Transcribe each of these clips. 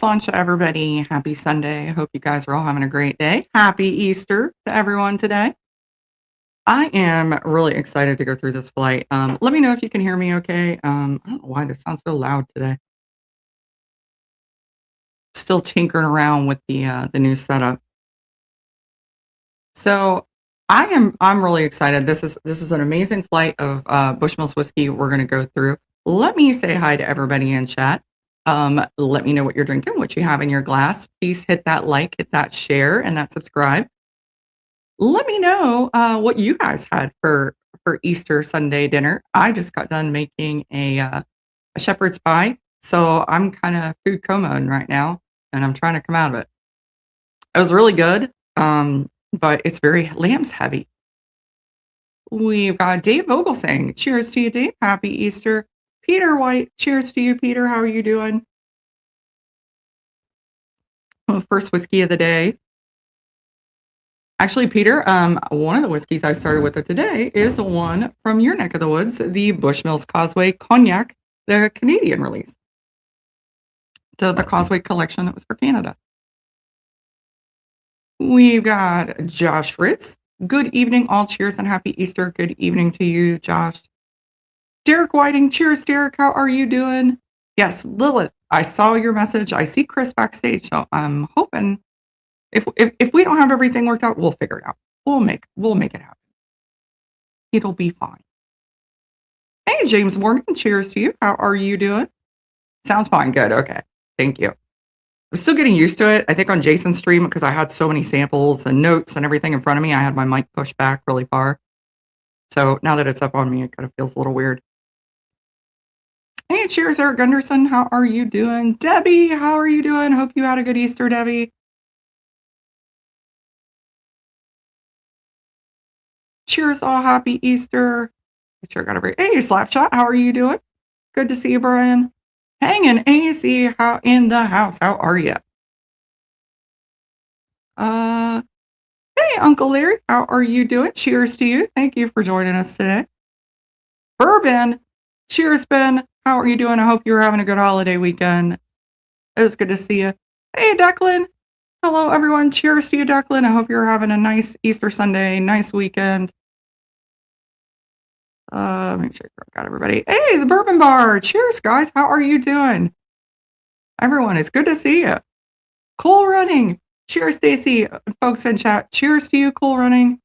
lunch, everybody. Happy Sunday. I hope you guys are all having a great day. Happy Easter to everyone today. I am really excited to go through this flight. Let me know if you can hear me okay. I don't know why this sounds so loud today. Still tinkering around with the new setup. So I'm really excited. This is an amazing flight of Bushmills whiskey we're gonna go through. Let me say hi to everybody in chat. Let me know what you're drinking, what you have in your glass. Please hit that like, hit that share, and that subscribe. Let me know what you guys had for Easter Sunday dinner. I just got done making a shepherd's pie, so I'm kind of food comaing right now, and I'm trying to come out of it. It was really good, but it's very lambs heavy. We've got Dave Vogel saying, "Cheers to you, Dave. Happy Easter." Peter White, cheers to you, Peter. How are you doing? First whiskey of the day. Actually, Peter, one of the whiskeys I started with today is one from your neck of the woods, the Bushmills Causeway Cognac, the Canadian release. So the Causeway collection that was for Canada. We've got Josh Fritz. Good evening, all. Cheers and happy Easter. Good evening to you, Josh. Derek Whiting. Cheers, Derek. How are you doing? Yes, Lilith. I saw your message. I see Chris backstage, so I'm hoping if we don't have everything worked out, we'll figure it out. We'll make it happen. It'll be fine. Hey, James Morgan. Cheers to you. How are you doing? Sounds fine. Good. Okay. Thank you. I'm still getting used to it. I think on Jason's stream, because I had so many samples and notes and everything in front of me, I had my mic pushed back really far. So now that it's up on me, it kind of feels a little weird. Hey, cheers, Eric Gunderson. How are you doing? Debbie, how are you doing? Hope you had a good Easter, Debbie. Cheers, all. Happy Easter. Sure got every. Hey, Slapshot, how are you doing? Good to see you, Brian. Hanging AC, how in the house? How are you? Hey, Uncle Larry, how are you doing? Cheers to you. Thank you for joining us today. Bourbon, cheers, Ben. How are you doing? I hope you're having a good holiday weekend. It was good to see you. Hey, Declan. Hello, everyone. Cheers to you, Declan. I hope you're having a nice Easter Sunday, nice weekend. Make sure I got everybody. Hey, the Bourbon Bar. Cheers, guys. How are you doing? Everyone, it's good to see you. Cool Running. Cheers, Stacy. Folks in chat. Cheers to you, Cool Running.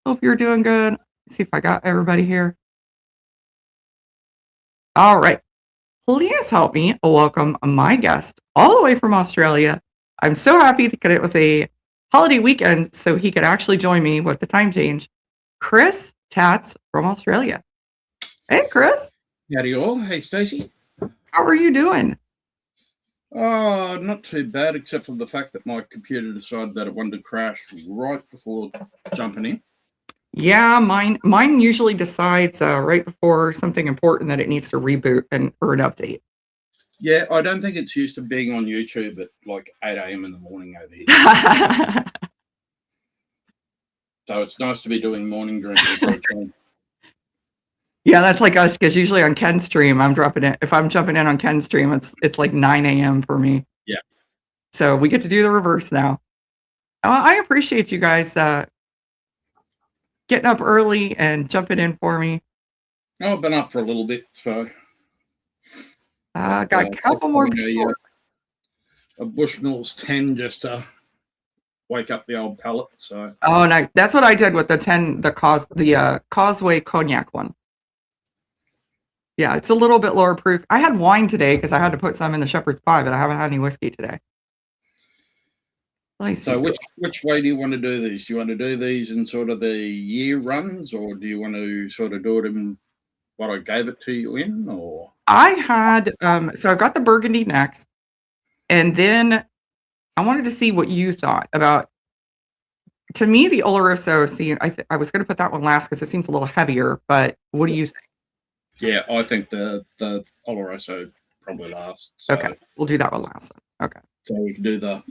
Hope you're doing good. Let's see if I got everybody here. All right. Please help me welcome my guest all the way from Australia. I'm so happy that it was a holiday weekend, so he could actually join me with the time change. Chris Tatz from Australia. Hey, Chris. Howdy all. Hey, Stacey. How are you doing? Oh, not too bad, except for the fact that my computer decided that it wanted to crash right before jumping in. Yeah, mine usually decides right before something important that it needs to reboot or an update. Yeah, I don't think it's used to being on YouTube at like 8 a.m. in the morning over here. So it's nice to be doing morning drinking for a change. Yeah, that's like us, because usually on Ken's stream, I'm dropping it. If I'm jumping in on Ken's stream, it's like 9 a.m. for me. Yeah. So we get to do the reverse now. I appreciate you guys getting up early and jumping in for me. Oh, I've been up for a little bit, so. Got a couple more people. A Bushmills 10 just to wake up the old palate. So. Oh, no, that's what I did with the 10, the Causeway Cognac one. Yeah, it's a little bit lower proof. I had wine today because I had to put some in the shepherd's pie, but I haven't had any whiskey today. So which way do you want to do these? Do you want to do these in sort of the year runs, or do you want to sort of do it in what I gave it to you in? Or I had so I've got the Burgundy next, and then I wanted to see what you thought about. To me, the Oloroso. See, I was going to put that one last because it seems a little heavier. But what do you think? Yeah, I think the Oloroso probably last. So. Okay, we'll do that one last. Okay. So we can do the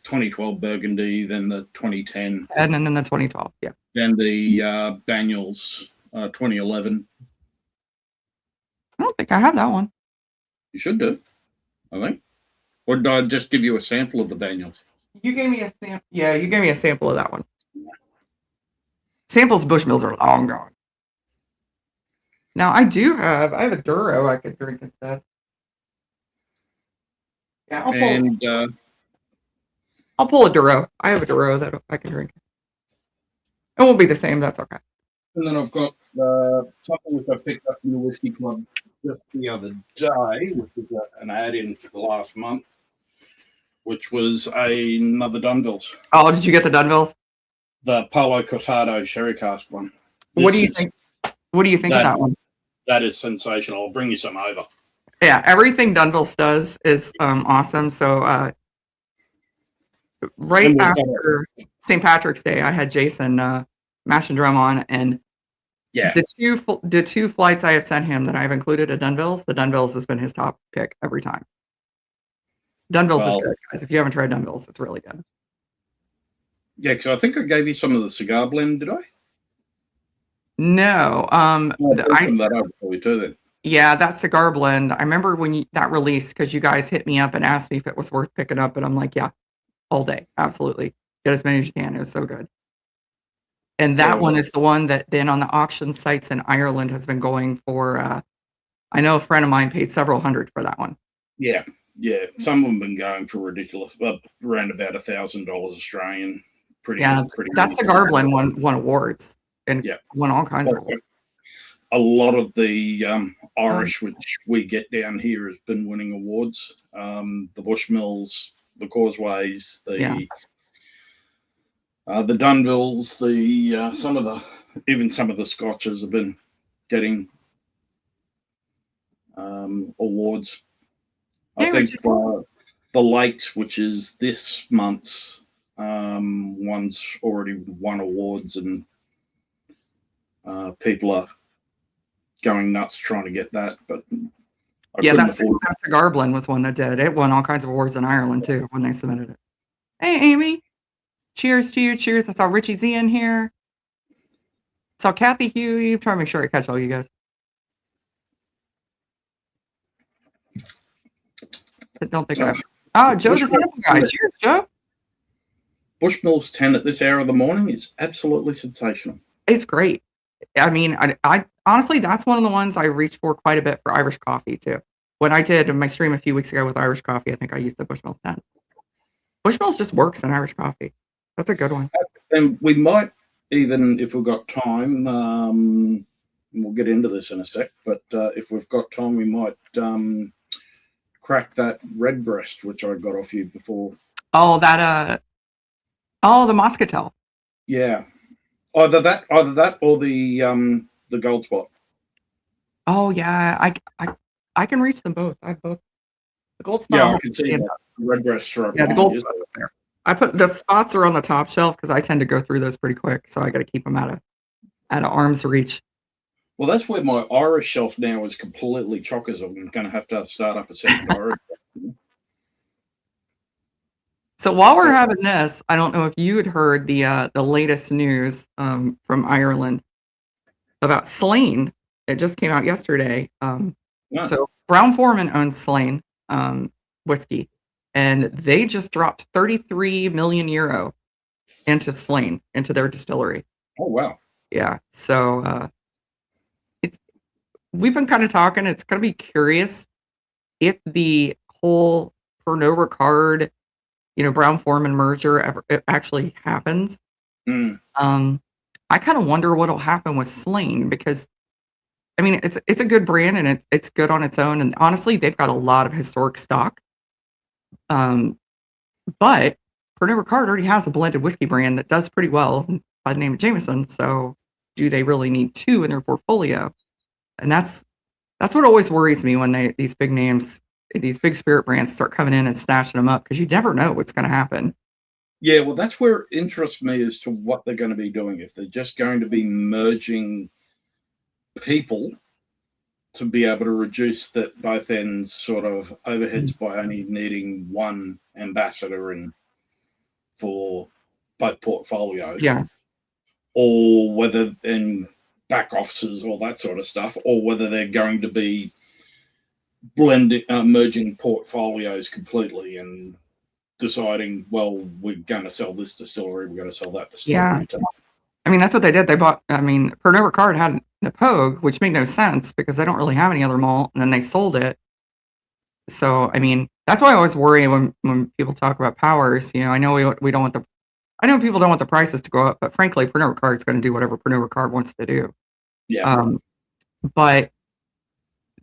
2012 Burgundy, then the 2010, and then the 2012. Yeah. Then the Daniels 2011. I don't think I have that one. You should do, I think. Or did I just give you a sample of the Daniels? You gave me a sample. Yeah, you gave me a sample of that one. Samples of Bushmills are long gone. Now I have a Duro I could drink instead. Yeah, And I'll pull a Duro. I have a Duro that I can drink. It won't be the same. That's okay. and then I've got something which I picked up in the Whiskey Club just the other day, which is an add-in for the last month, which was another Dunville's. Oh, did you get the Dunvilles? The Polo Cortado Sherry Cask one. What do you think? What do you think of that one? That is sensational. I'll bring you some over. Yeah, everything Dunville's does is awesome. So right after St. Patrick's Day, I had Jason Mash and Drum on, and yeah, the two flights I have sent him that I've included at Dunville's, the Dunville's has been his top pick every time. Dunville's is good, guys. If you haven't tried Dunville's, it's really good. Yeah, because I think I gave you some of the cigar blend, did I? No. that over for you too then. Yeah, that cigar blend. I remember when that released because you guys hit me up and asked me if it was worth picking up, and I'm like, yeah, all day, absolutely. Get as many as you can. It was so good. And that one is the one that then on the auction sites in Ireland has been going for. I know a friend of mine paid several hundred for that one. Yeah, yeah. Some of them have been going for ridiculous, around about $1,000 Australian. Pretty. That cigar blend won awards and won all kinds of awards. A lot of the Irish, which we get down here, has been winning awards. The Bushmills, the Causeways, the Dunvilles, some of the Scotches have been getting awards. I think the Lakes, which is this month's, one's already won awards, and people are going nuts trying to get that, but that cigar blend was one that did. It won all kinds of awards in Ireland too when they submitted it. Hey, Amy. Cheers to you. Cheers. I saw Richie Z in here. Saw Kathy Huey. I'm trying to make sure I catch all you guys. I don't think Joe the sample guy. Cheers, Joe. Bushmills 10 at this hour of the morning is absolutely sensational. It's great. I mean, I honestly, that's one of the ones I reach for quite a bit for Irish coffee too. When I did my stream a few weeks ago with Irish coffee, I think I used the Bushmills 10. Bushmills just works in Irish coffee. That's a good one. And we might even, if we've got time, we'll get into this in a sec, but if we've got time, we might crack that Redbreast, which I got off you before. Oh, the Moscatel. Yeah. Either that or the Gold Spot. Oh yeah, I can reach them both. I have both. The Gold Spot. Yeah, I can see that. Redbreast right. Yeah, the Gold Spot's up there. I put the spots are on the top shelf because I tend to go through those pretty quick, so I got to keep them out of arm's reach. Well, that's where my Irish shelf now is completely chockers. I'm going to have to start up a second Irish. So while we're having this, I don't know if you had heard the latest news from Ireland about Slane. It just came out yesterday. So Brown-Forman owns Slane whiskey, and they just dropped 33 million euro into Slane, into their distillery. Oh wow! Yeah. So we've been kind of talking. It's going to be curious if the whole Pernod Ricard, Brown-Forman merger it actually happens. I kind of wonder what'll happen with Slane because, I mean, it's a good brand and it's good on its own. And honestly, they've got a lot of historic stock. But Pernod Ricard already has a blended whiskey brand that does pretty well by the name of Jameson. So do they really need two in their portfolio? And that's what always worries me when these big names, these big spirit brands start coming in and snatching them up because you never know what's going to happen. Yeah, well, that's where it interests me as to what they're going to be doing. If they're just going to be merging people to be able to reduce that both ends sort of overheads by only needing one ambassador for both portfolios. Yeah. Or whether in back offices, all that sort of stuff, or whether they're going to be blending, merging portfolios completely and deciding, well, we're going to sell this distillery, we're going to sell that Yeah. distillery. I mean, that's what they did. They bought, I mean, Pernod Ricard had Napogue, which made no sense because they don't really have any other malt, and then they sold it. So, I mean, that's why I always worry when people talk about powers. You know, I know we don't want the, I know people don't want the prices to go up, but frankly, Pernod Ricard is going to do whatever Pernod Ricard wants to do. Yeah. But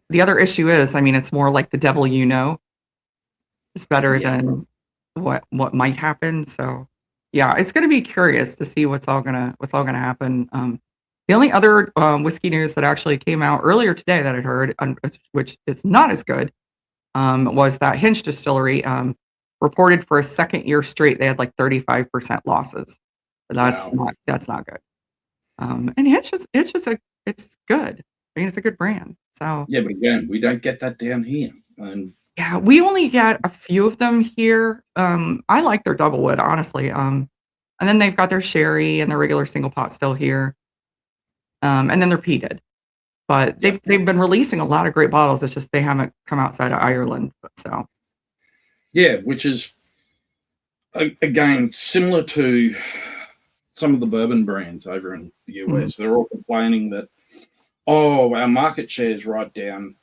the other issue is, I mean, it's more like the devil you know. It's better than what might happen. So, yeah, it's going to be curious to see what's all gonna happen. The only other whiskey news that actually came out earlier today that I heard, which is not as good, was that Hinch Distillery reported for a second year straight they had like 35% losses. So that's not good. And Hinch is it's good. I mean, it's a good brand. So yeah, but again, we don't get that down here. And yeah, we only get a few of them here. I like their double wood, honestly. And then they've got their sherry and their regular single pot still here. And then they're peated. But they've been releasing a lot of great bottles. It's just they haven't come outside of Ireland. So yeah, which is again similar to some of the bourbon brands over in the US. They're all complaining that, oh, our market share's right down.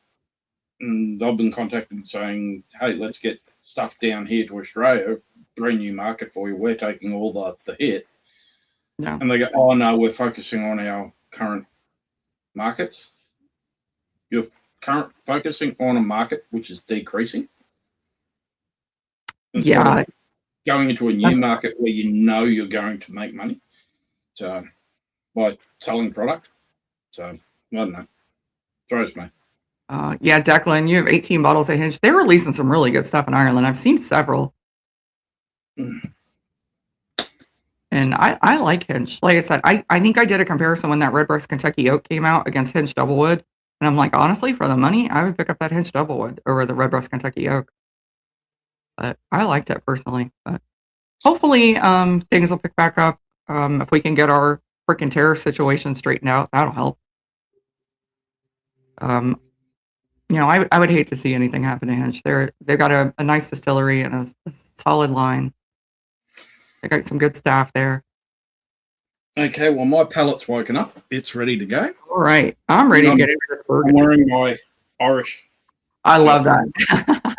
And they've been contacted saying, hey, let's get stuff down here to Australia, brand new market for you. We're taking all the hit. yeah. And they go, oh, no, we're focusing on our current markets. You're focusing on a market which is decreasing. Instead of going into a new market where you know you're going to make money. So by selling product. So I don't know. Throws me. Yeah, Declan, you have 18 bottles of Hinch. They're releasing some really good stuff in Ireland. I've seen several. And I like Hinch. Like I said, I think I did a comparison when that Redbreast Kentucky Oak came out against Hinch Doublewood. And I'm like, honestly, for the money, I would pick up that Hinch Doublewood over the Redbreast Kentucky Oak. But I liked it personally. But hopefully things will pick back up. If we can get our freaking tariff situation straightened out, that'll help. You know, I would hate to see anything happen to Hinch. They've got a nice distillery and a solid line. They got some good staff there. Okay, well, my palate's woken up. It's ready to go. All right, I'm ready to get into this burger. I'm wearing my Irish. I love that.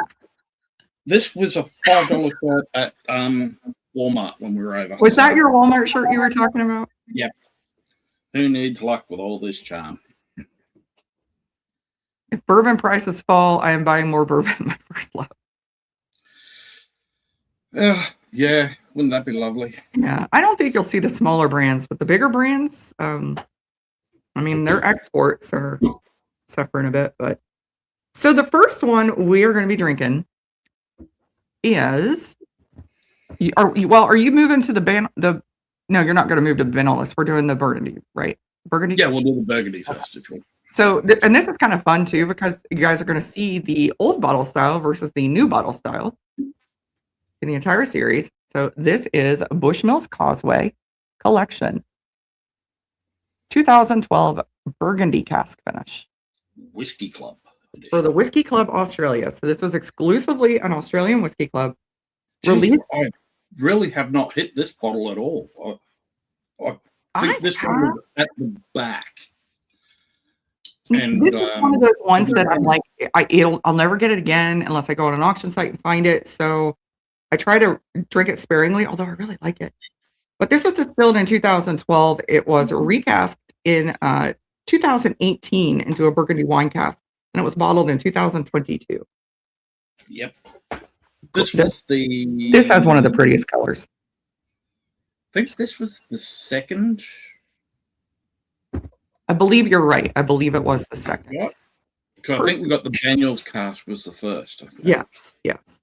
This was a $5 shirt at Walmart when we were over. Was that your Walmart shirt you were talking about? Yep. Who needs luck with all this charm? If bourbon prices fall, I am buying more bourbon. My first love. Yeah, wouldn't that be lovely? Yeah, I don't think you'll see the smaller brands, but the bigger brands, I mean, their exports are suffering a bit. But so the first one we are going to be drinking is, are you moving to no, you're not going to move to the Benelux. We're doing the Burgundy, right? Burgundy? Yeah, we'll do the Burgundy first if you want. So, and this is kind of fun too, because you guys are going to see the old bottle style versus the new bottle style in the entire series. So this is Bushmills Causeway Collection 2012 Burgundy cask finish. Whiskey Club edition. For the Whiskey Club Australia. So this was exclusively an Australian Whiskey Club release. I really have not hit this bottle at all. I think this one was at the back. And this is one of those ones that I'm like, I'll never get it again unless I go on an auction site and find it. So I try to drink it sparingly, although I really like it. But this was distilled in 2012. It was recast in 2018 into a Burgundy wine cask, and it was bottled in 2022. Yep. This has one of the prettiest colors. I think this was the second. I believe you're right. I believe it was the second. Yep. Because I think we got the Daniels cask was the first. I think. Yes.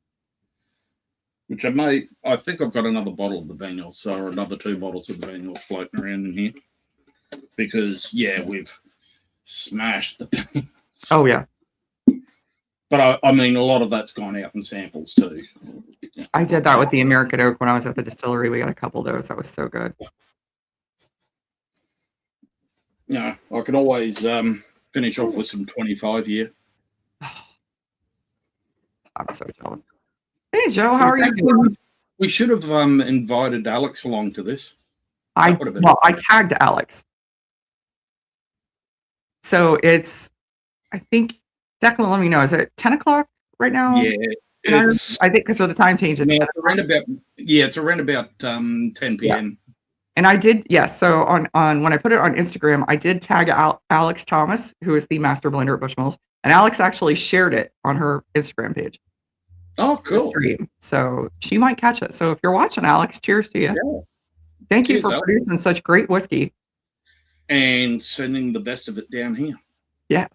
Which I think I've got another bottle of the Daniels, or another 2 bottles of the Daniels floating around in here. Because, yeah, we've smashed the Daniels. Oh, yeah. But I mean, a lot of that's gone out in samples too. I did that with the American Oak when I was at the distillery. We got a couple of those. That was so good. Yeah, I can always finish off with some 25 here. I'm so jealous. Hey, Joe, how are you Actually, doing? we should have invited Alex along to this. That would have been I tagged Alex. So it's, I think, Declan, let me know. Is it 10 o'clock right now? Yeah, I think because of the time change, it's no, it's around about 10 yeah. p.m. And I did, yes. So on when I put it on Instagram, I did tag Alex Thomas, who is the master blender at Bushmills, and Alex actually shared it on her Instagram page. Oh, The cool. stream. So she might catch it. So if you're watching, Alex, cheers to you. Yeah. Thank you Cheers, for Alex. producing such great whiskey. And sending the best of it down here. Yes.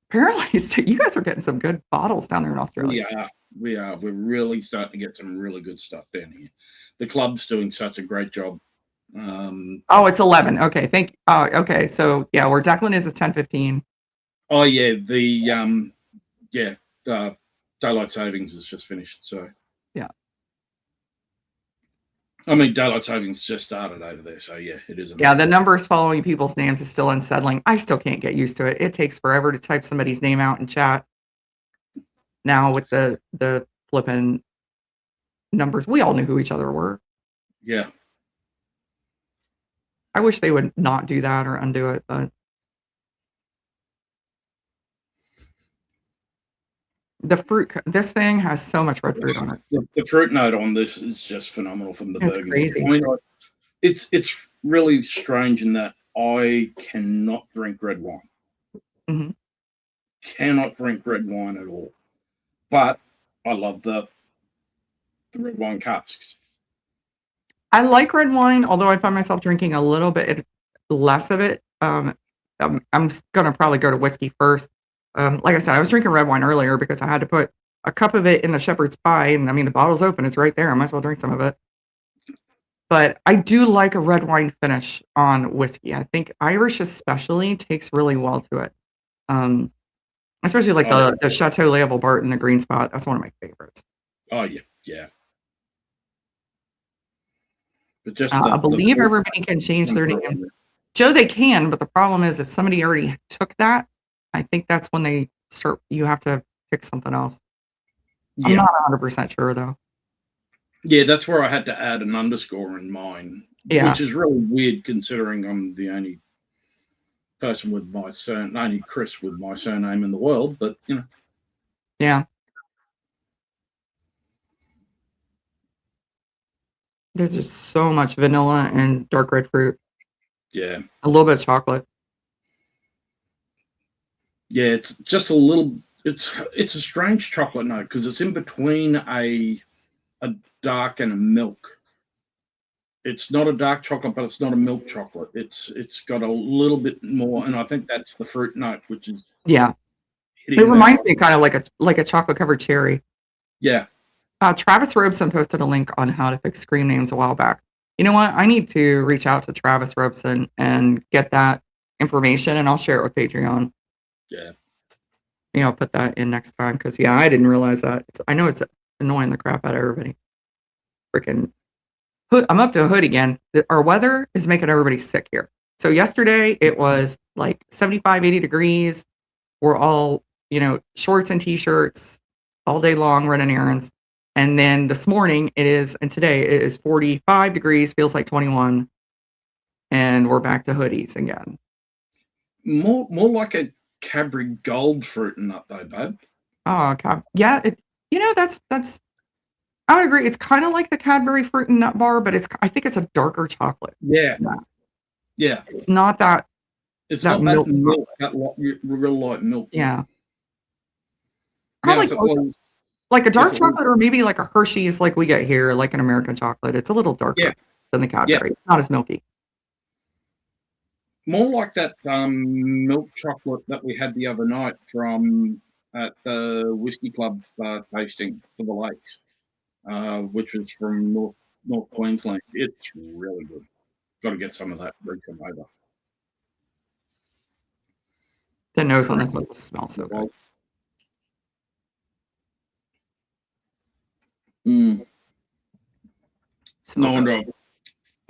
Apparently, so you guys are getting some good bottles down there in Australia. We are. We're really starting to get some really good stuff down here. The club's doing such a great job. Oh, it's 11. Okay, thank you. Oh, okay. So yeah, where Declan is 10:15. Oh yeah, the daylight savings is just finished. So yeah, I mean daylight savings just started over there. So yeah, it is. Yeah, the numbers following people's names is still unsettling. I still can't get used to it. It takes forever to type somebody's name out in chat. Now with the flipping numbers, we all knew who each other were. Yeah. I wish they would not do that or undo it, but the fruit, this thing has so much red fruit on it. The fruit note on this is just phenomenal from the It's Burgundy. crazy. I mean, it's really strange in that I cannot drink red wine. Mm-hmm. Cannot drink red wine at all. But I love the red wine casks. I like red wine, although I find myself drinking a little bit less of it. I'm gonna probably go to whiskey first. Like I said, I was drinking red wine earlier because I had to put a cup of it in the shepherd's pie, and I mean the bottle's open; it's right there. I might as well drink some of it. But I do like a red wine finish on whiskey. I think Irish especially takes really well to it. Especially like the Chateau Level Bart in the green spot. That's one of my favorites. Oh yeah. But just I believe everybody can change their names. Joe, they can, but the problem is if somebody already took that, I think that's when they start. You have to pick something else. Yeah. I'm not 100% sure though. Yeah, that's where I had to add an underscore in mine, which is really weird considering I'm the only person with my only Chris with my surname in the world. But you know, yeah. There's just so much vanilla and dark red fruit. Yeah. A little bit of chocolate. Yeah, it's just a little. It's a strange chocolate note because it's in between a dark and a milk. It's not a dark chocolate, but it's not a milk chocolate. It's got a little bit more, and I think that's the fruit note, which is It reminds me kind of like a chocolate covered cherry. Yeah. Travis Robeson posted a link on how to fix screen names a while back. You know what? I need to reach out to Travis Robeson and get that information, and I'll share it with Patreon. Yeah. You know, put that in next time because I didn't realize that. I know it's annoying the crap out of everybody. Freaking, I'm up to a hood again. Our weather is making everybody sick here. So yesterday it was like 75, 80 degrees. We're all, shorts and t-shirts all day long running errands. And then this morning and today it is 45 degrees, feels like 21. And we're back to hoodies again. More like a Cadbury Gold fruit nut though, babe. Oh, yeah. That's. I would agree. It's kind of like the Cadbury fruit and nut bar, but I think it's a darker chocolate. Yeah. Yeah. It's not that. It's not that milk, that real light milk. Yeah. Probably like a dark chocolate or maybe like a Hershey's like we get here, like an American chocolate. It's a little darker than the Cadbury. It's not as milky. More like that milk chocolate that we had the other night at the Whiskey Club tasting for the lakes, which was from North Queensland. It's really good. Got to get some of that. Bring some over. The nose on this one smells so good. No wonder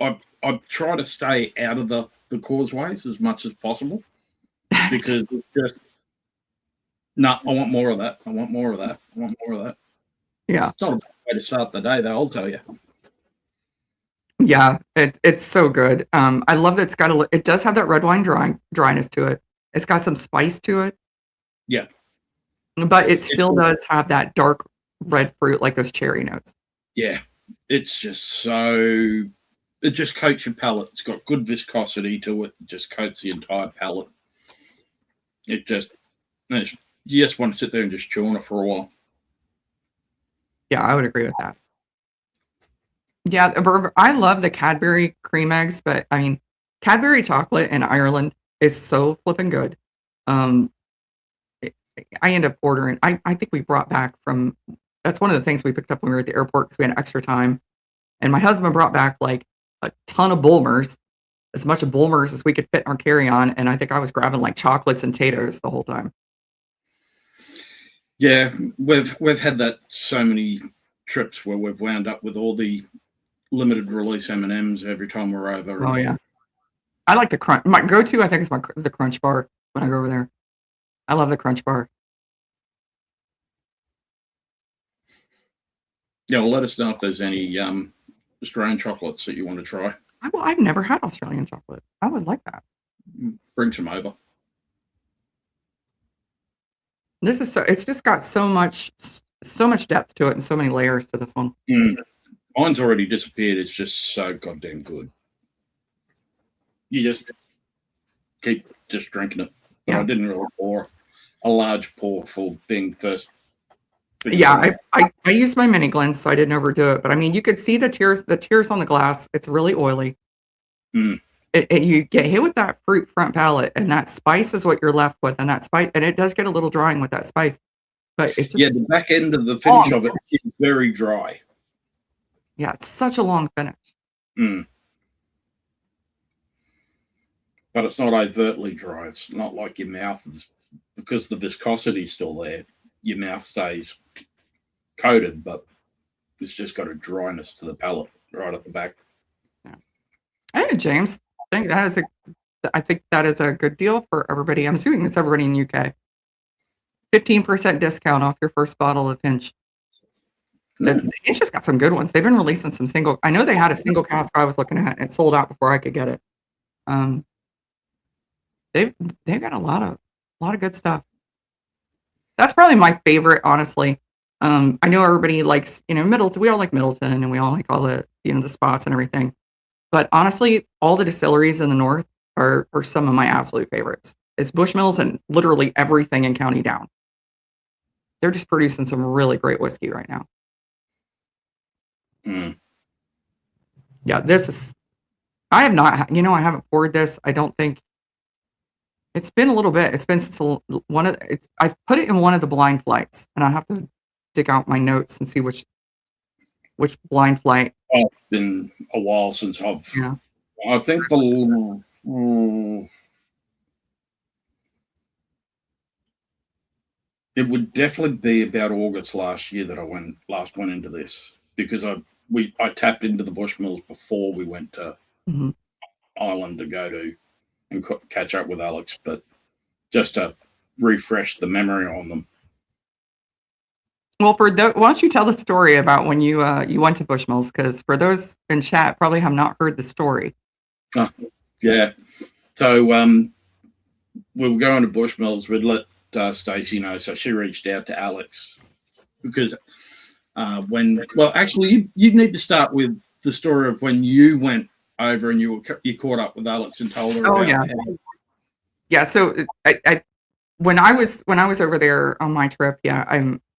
I try to stay out of the causeways as much as possible because No, I want more of that. I want more of that. I want more of that. Yeah. It's not a bad way to start the day, though, I'll tell you. Yeah, it's so good. I love that it does have that red wine dryness to it. It's got some spice to it, Yeah. but it It's still does have that dark red fruit, like those cherry notes. Yeah. It's just so it just coats your palate. It's got good viscosity to it. It just coats the entire palate. It just you just want to sit there and just chew on it for a while. Yeah, I would agree with that. Yeah, I love the Cadbury cream eggs, but I mean, Cadbury chocolate in Ireland is so flipping good. Um, it- I end up ordering. I think we brought back from. That's one of the things we picked up when we were at the airport because we had extra time, and my husband brought back like a ton of Bulmers, as much of Bulmers as we could fit in our carry-on, and I think I was grabbing like chocolates and Tato's the whole time. Yeah, we've had that so many trips where we've wound up with all the limited release M&Ms every time we're over. Oh yeah, I like the crunch. My go-to, I think, is the Crunch Bar when I go over there. I love the Crunch Bar. Yeah, well, let us know if there's any Australian chocolates that you want to try. I've never had Australian chocolate. I would like that. Bring some over. This is it's just got so much depth to it and so many layers to this one. Mine's already disappeared. It's just so goddamn good. You just keep just drinking it. But Yeah. I didn't really pour a large pour for being first. Yeah, I used my mini Glens, so I didn't overdo it. But I mean, you could see the tears on the glass. It's really oily. You get hit with that fruit front palate, and that spice is what you're left with, and that spice, and it does get a little drying with that spice. But it's just the back end of the finish of it is very dry. Yeah, it's such a long finish. But it's not overtly dry. It's not like your mouth is, because the viscosity is still there, your mouth stays coated, but it's just got a dryness to the palate right at the back. Yeah. Hey, James, I think that is a good deal for everybody. I'm assuming it's everybody in UK. 15% discount off your first bottle of Hinch. It's just got some good ones. They've been releasing some single. I know they had a single cask I was looking at, and it sold out before I could get it. They've got a lot of good stuff. That's probably my favorite, honestly. I know everybody likes, Middleton. We all like Middleton, and we all like all the, the spots and everything. But honestly, all the distilleries in the north are some of my absolute favorites. It's Bushmills and literally everything in County Down. They're just producing some really great whiskey right now. Yeah, this is. I have not. I haven't poured this. I don't think. It's been a little bit. It's been since I've put it in one of the blind flights, and I have to dig out my notes and see which blind flight. It's been a while since I've. Yeah. I think it would definitely be about August last year that I last went into this, because I tapped into the Bushmills before we went to Ireland to go to and catch up with Alex, but just to refresh the memory on them. Well, why don't you tell the story about when you went to Bushmills? Because for those in chat probably have not heard the story. Yeah. So we were going to Bushmills. We'd let Stacey know, so she reached out to Alex because actually, you need to start with the story of when you went over and you caught up with Alex and told her. Oh yeah, yeah. So when I was over there on my trip,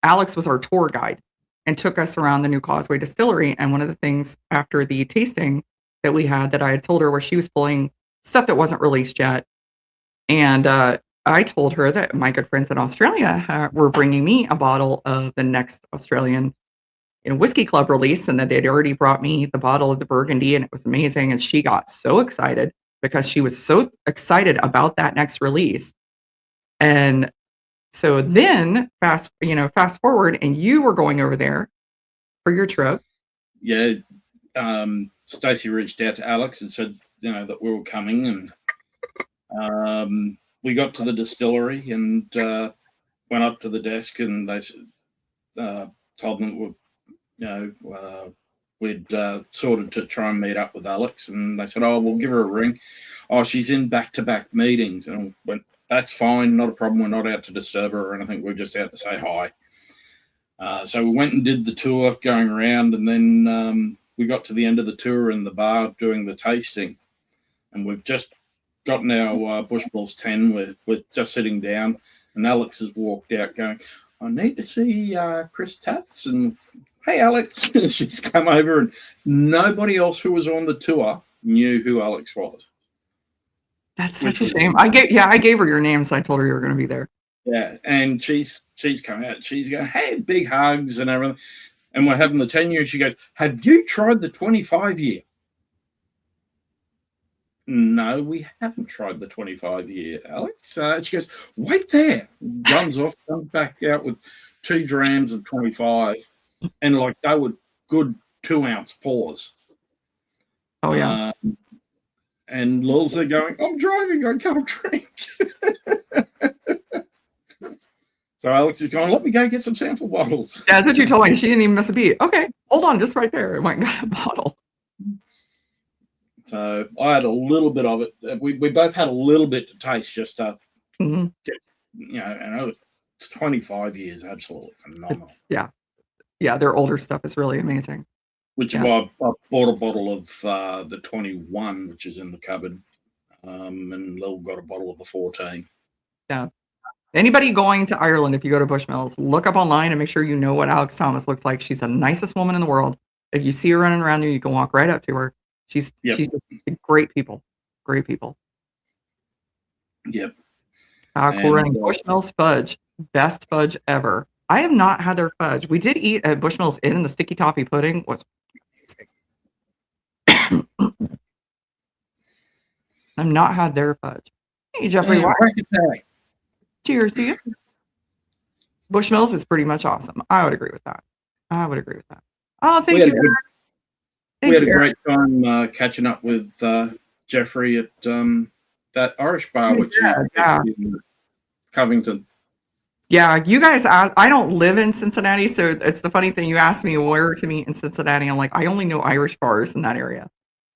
Alex was our tour guide and took us around the new Causeway Distillery. And one of the things after the tasting that we had that I had told her was she was pulling stuff that wasn't released yet, and I told her that my good friends in Australia were bringing me a bottle of the next Australian whiskey club release, and that they'd already brought me the bottle of the Burgundy, and it was amazing. And she got so excited because she was so excited about that next release. And so then fast forward, and you were going over there for your trip. Yeah. Stacey reached out to Alex and said, that we were coming, and we got to the distillery, and went up to the desk and they told them we'd sorted to try and meet up with Alex, and they said, "Oh, we'll give her a ring." "Oh, she's in back-to-back meetings," and I went, "That's fine, not a problem. We're not out to disturb her or anything. We're just out to say hi." So we went and did the tour, going around, and then we got to the end of the tour in the bar doing the tasting, and we've just gotten our Bushmills 10. We're just sitting down, and Alex has walked out going, "I need to see Chris Tatz." And "Hey, Alex." She's come over, and nobody else who was on the tour knew who Alex was. That's such a shame. I gave her your name, so I told her you were going to be there. Yeah, and she's come out. She's going, "Hey," big hugs and everything. And we're having the 10-year. She goes, "Have you tried the 25-year?" "No, we haven't tried the 25-year, Alex." She goes, "Wait there." Runs off, comes back out with 2 drams of 25, and like they were good 2-ounce pours. Oh yeah. And Lil's there going, "I'm driving, I can't drink." So Alex is going, "Let me go get some sample bottles." Yeah, that's what you told me. She didn't even miss a beat. Okay, hold on, just right there. I went and got a bottle. So I had a little bit of it. We both had a little bit to taste, just to get, and 25 years, absolutely phenomenal. Yeah, their older stuff is really amazing. Which I bought a bottle of the 21, which is in the cupboard, and Lil got a bottle of the 14. Yeah. Anybody going to Ireland, if you go to Bushmills, look up online and make sure you know what Alex Thomas looks like. She's the nicest woman in the world. If you see her running around there, you can walk right up to her. She's great people. Great people. Yep. Cool running. Bushmills fudge. Best fudge ever. I have not had their fudge. We did eat at Bushmills Inn, and the sticky toffee pudding was amazing. I've not had their fudge. Hey, Jeffrey. Cheers to you. Bushmills is pretty much awesome. I would agree with that. Oh, thank you. We had a great time catching up with Jeffrey at that Irish bar, which is in Covington. Yeah, you guys asked, I don't live in Cincinnati, so it's the funny thing. You asked me where to meet in Cincinnati. I'm like, I only know Irish bars in that area.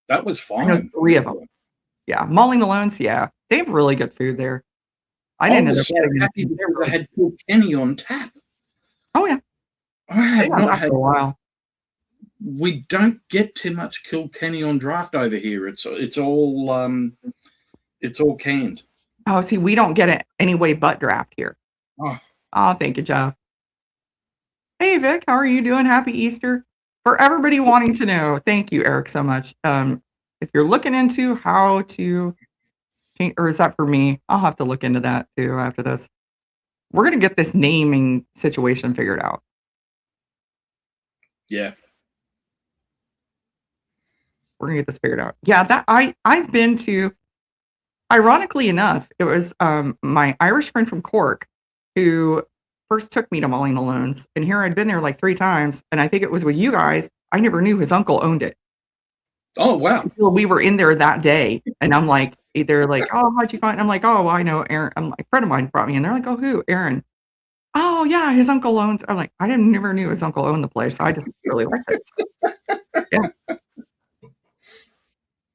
That was fine. I know 3 of them. Yeah, Molly Malone's. Yeah, they have really good food there. I was so happy that they had Kilkenny on tap. Oh yeah, I had not had a while. We don't get too much Kilkenny on draft over here. It's all canned. Oh, see, we don't get it anyway but draft here. Oh, thank you, Jeff. Hey, Vic, how are you doing? Happy Easter. For everybody wanting to know, thank you, Eric, so much. If you're looking into how to change, or is that for me? I'll have to look into that too after this. We're going to get this naming situation figured out. Yeah. We're going to get this figured out. Yeah, that I've been to, ironically enough, it was my Irish friend from Cork who first took me to Molly Malone's, and here I'd been there like 3 times, and I think it was with you guys. I never knew his uncle owned it. Oh wow! Until we were in there that day, and I'm like, they're like, "Oh, how'd you find?" I'm like, "Oh, well, I know Aaron." I'm like, a friend of mine brought me in. They're like, "Oh, who? Aaron." "Oh yeah, his uncle owns." I'm like, I never knew his uncle owned the place. I just really liked it. Yeah,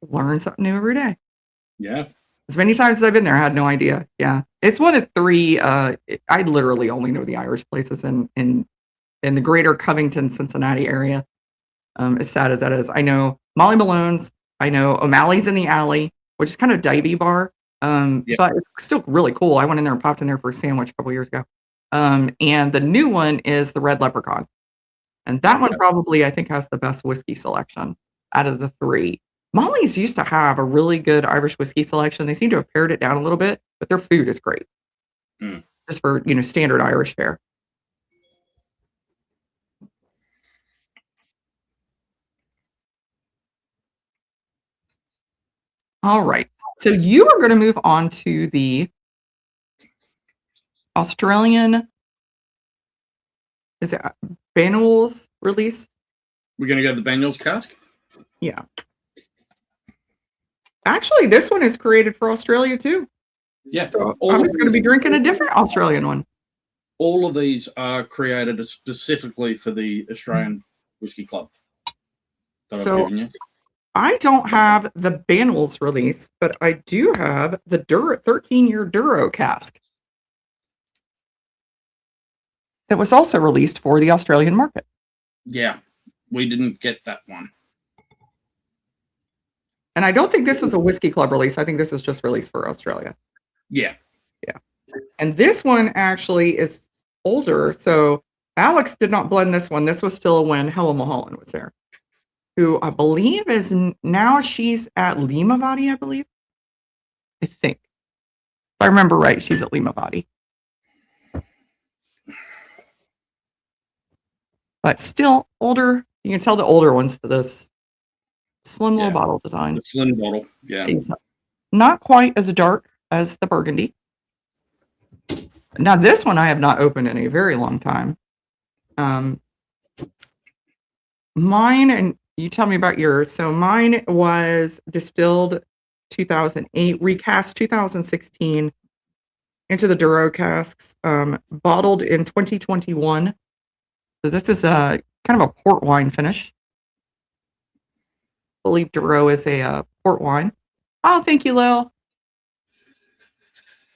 learn something new every day. Yeah. As many times as I've been there, I had no idea. Yeah, it's one of 3. I literally only know the Irish places in the greater Covington, Cincinnati area. As sad as that is, I know Molly Malone's. I know O'Malley's in the Alley, which is kind of a divey bar, but it's still really cool. I went in there and popped in there for a sandwich a couple years ago. And the new one is the Red Leprechaun, and that one probably I think has the best whiskey selection out of the 3. Molly's used to have a really good Irish whiskey selection. They seem to have pared it down a little bit, but their food is great. Just for, standard Irish fare. All right. So you are going to move on to the Australian, is it Bushmills release? We're going to go to the Bushmills cask? Yeah. Actually, this one is created for Australia too. Yeah. So I'm just going to be drinking a different Australian one. all of these are created specifically for the Australian Whiskey Club that I've given you. I don't have the Bushmills release, but I do have the 13-year Duro cask that was also released for the Australian market. Yeah, we didn't get that one. And I don't think this was a Whiskey Club release. I think this was just released for Australia. Yeah. Yeah. And this one actually is older. So Alex did not blend this one. This was still when Helen Mulholland was there, who I believe is now she's at Limavady, I believe. I think. If I remember right, she's at Limavady. But still older. You can tell the older ones to this slim little bottle design. The slim bottle, yeah. Not quite as dark as the Burgundy. Now this one I have not opened in a very long time. Mine, and you tell me about yours. So mine was distilled 2008, recast 2016 into the Duro casks, bottled in 2021. So this is a kind of a port wine finish. I believe Duro is a port wine. Oh, thank you, Lil.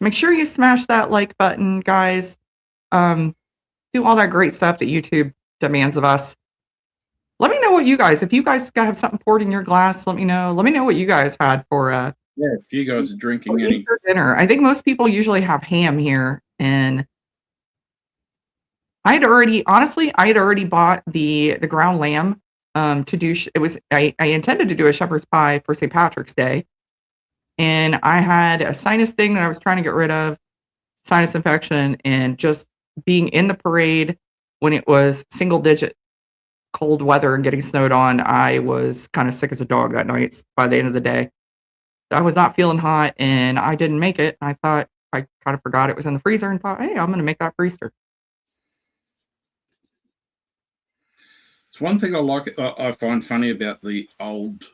Make sure you smash that like button, guys. Do all that great stuff that YouTube demands of us. Let me know what you guys, if you guys have something poured in your glass, let me know. Let me know what you guys had for if you guys are drinking any dinner. I think most people usually have ham here, and I had already bought the ground lamb to do. I intended to do a shepherd's pie for St. Patrick's Day, and I had a sinus thing that I was trying to get rid of, sinus infection, and just being in the parade when it was single digit cold weather and getting snowed on, I was kind of sick as a dog that night by the end of the day. I was not feeling hot and I didn't make it. I thought, I kind of forgot it was in the freezer and thought, hey, I'm going to make that for Easter. It's one thing I find funny about the old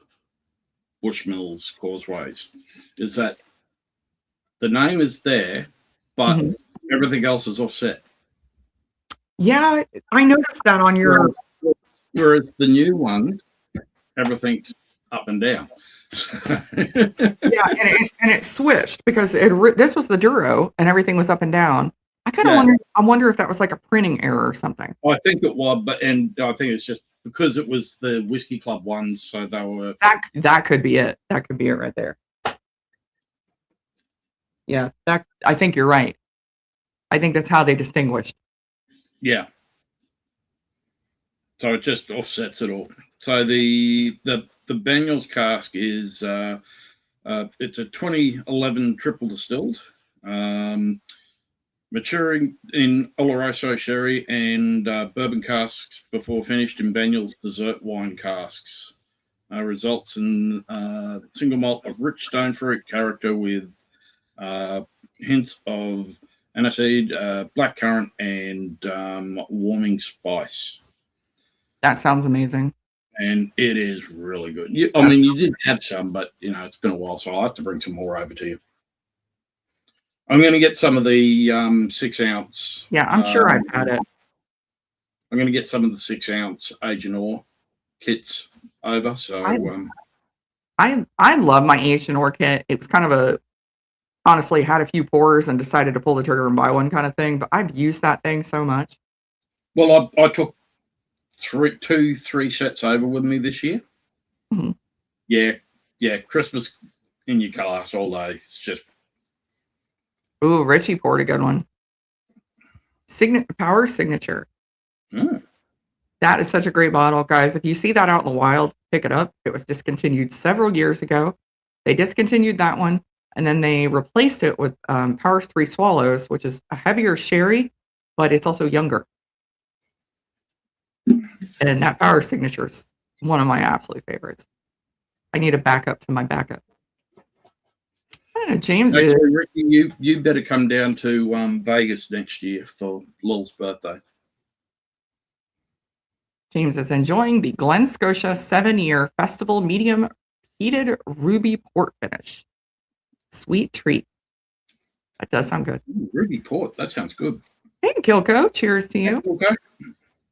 Bushmills Causeways is that the name is there, but everything else is offset. Yeah, I noticed that on your... Whereas the new ones, everything's up and down. Yeah, and it switched because this was the Duro and everything was up and down. I kind of wonder if that was like a printing error or something. I think it was, and I think it's just because it was the Whiskey Club ones, so they were... That could be it. That could be it right there. Yeah, I think you're right. I think that's how they distinguished. Yeah. So it just offsets it all. So the Bushmills cask is it's a 2011 triple distilled, maturing in Oloroso sherry and bourbon casks before finished in Bushmills dessert wine casks. Results in single malt of rich stone fruit character with hints of aniseed, blackcurrant, and warming spice. That sounds amazing. And it is really good. I mean, you did have some, but, it's been a while, so I'll have to bring some more over to you. I'm going to get some of the 6 ounce. Yeah, I'm sure I've had it. I'm going to get some of the 6 ounce Agent Ore kits over. So I love my Agent Ore kit. It was kind of honestly, had a few pours and decided to pull the trigger and buy one kind of thing, but I've used that thing so much. Well, I took 3 sets over with me this year. Mm-hmm. Yeah, Christmas in your glass all day. It's just... Ooh, Richie poured a good one. Power Signature. That is such a great bottle, guys. If you see that out in the wild, pick it up. It was discontinued several years ago. They discontinued that one, and then they replaced it with Power's 3 Swallows, which is a heavier sherry, but it's also younger. And that Power Signature is one of my absolute favorites. I need a backup to my backup. I don't know, James. Actually, Ricky, you better come down to Vegas next year for Lil's birthday. James is enjoying the Glen Scotia 7-year Festival Medium Heated Ruby Port Finish. Sweet treat. That does sound good. Ooh, Ruby Port, that sounds good. Hey, Kilko, cheers to you. Okay.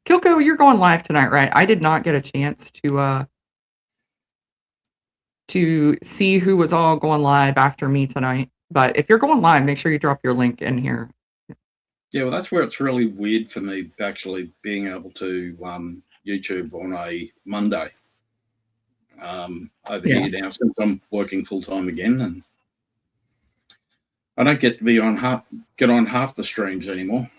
Kilko, you're going live tonight, right? I did not get a chance to see who was all going live after me tonight. But if you're going live, make sure you drop your link in here. Yeah, well, that's where it's really weird for me actually being able to YouTube on a Monday. Over here now, since I'm working full time again, and I don't get to be on half the streams anymore.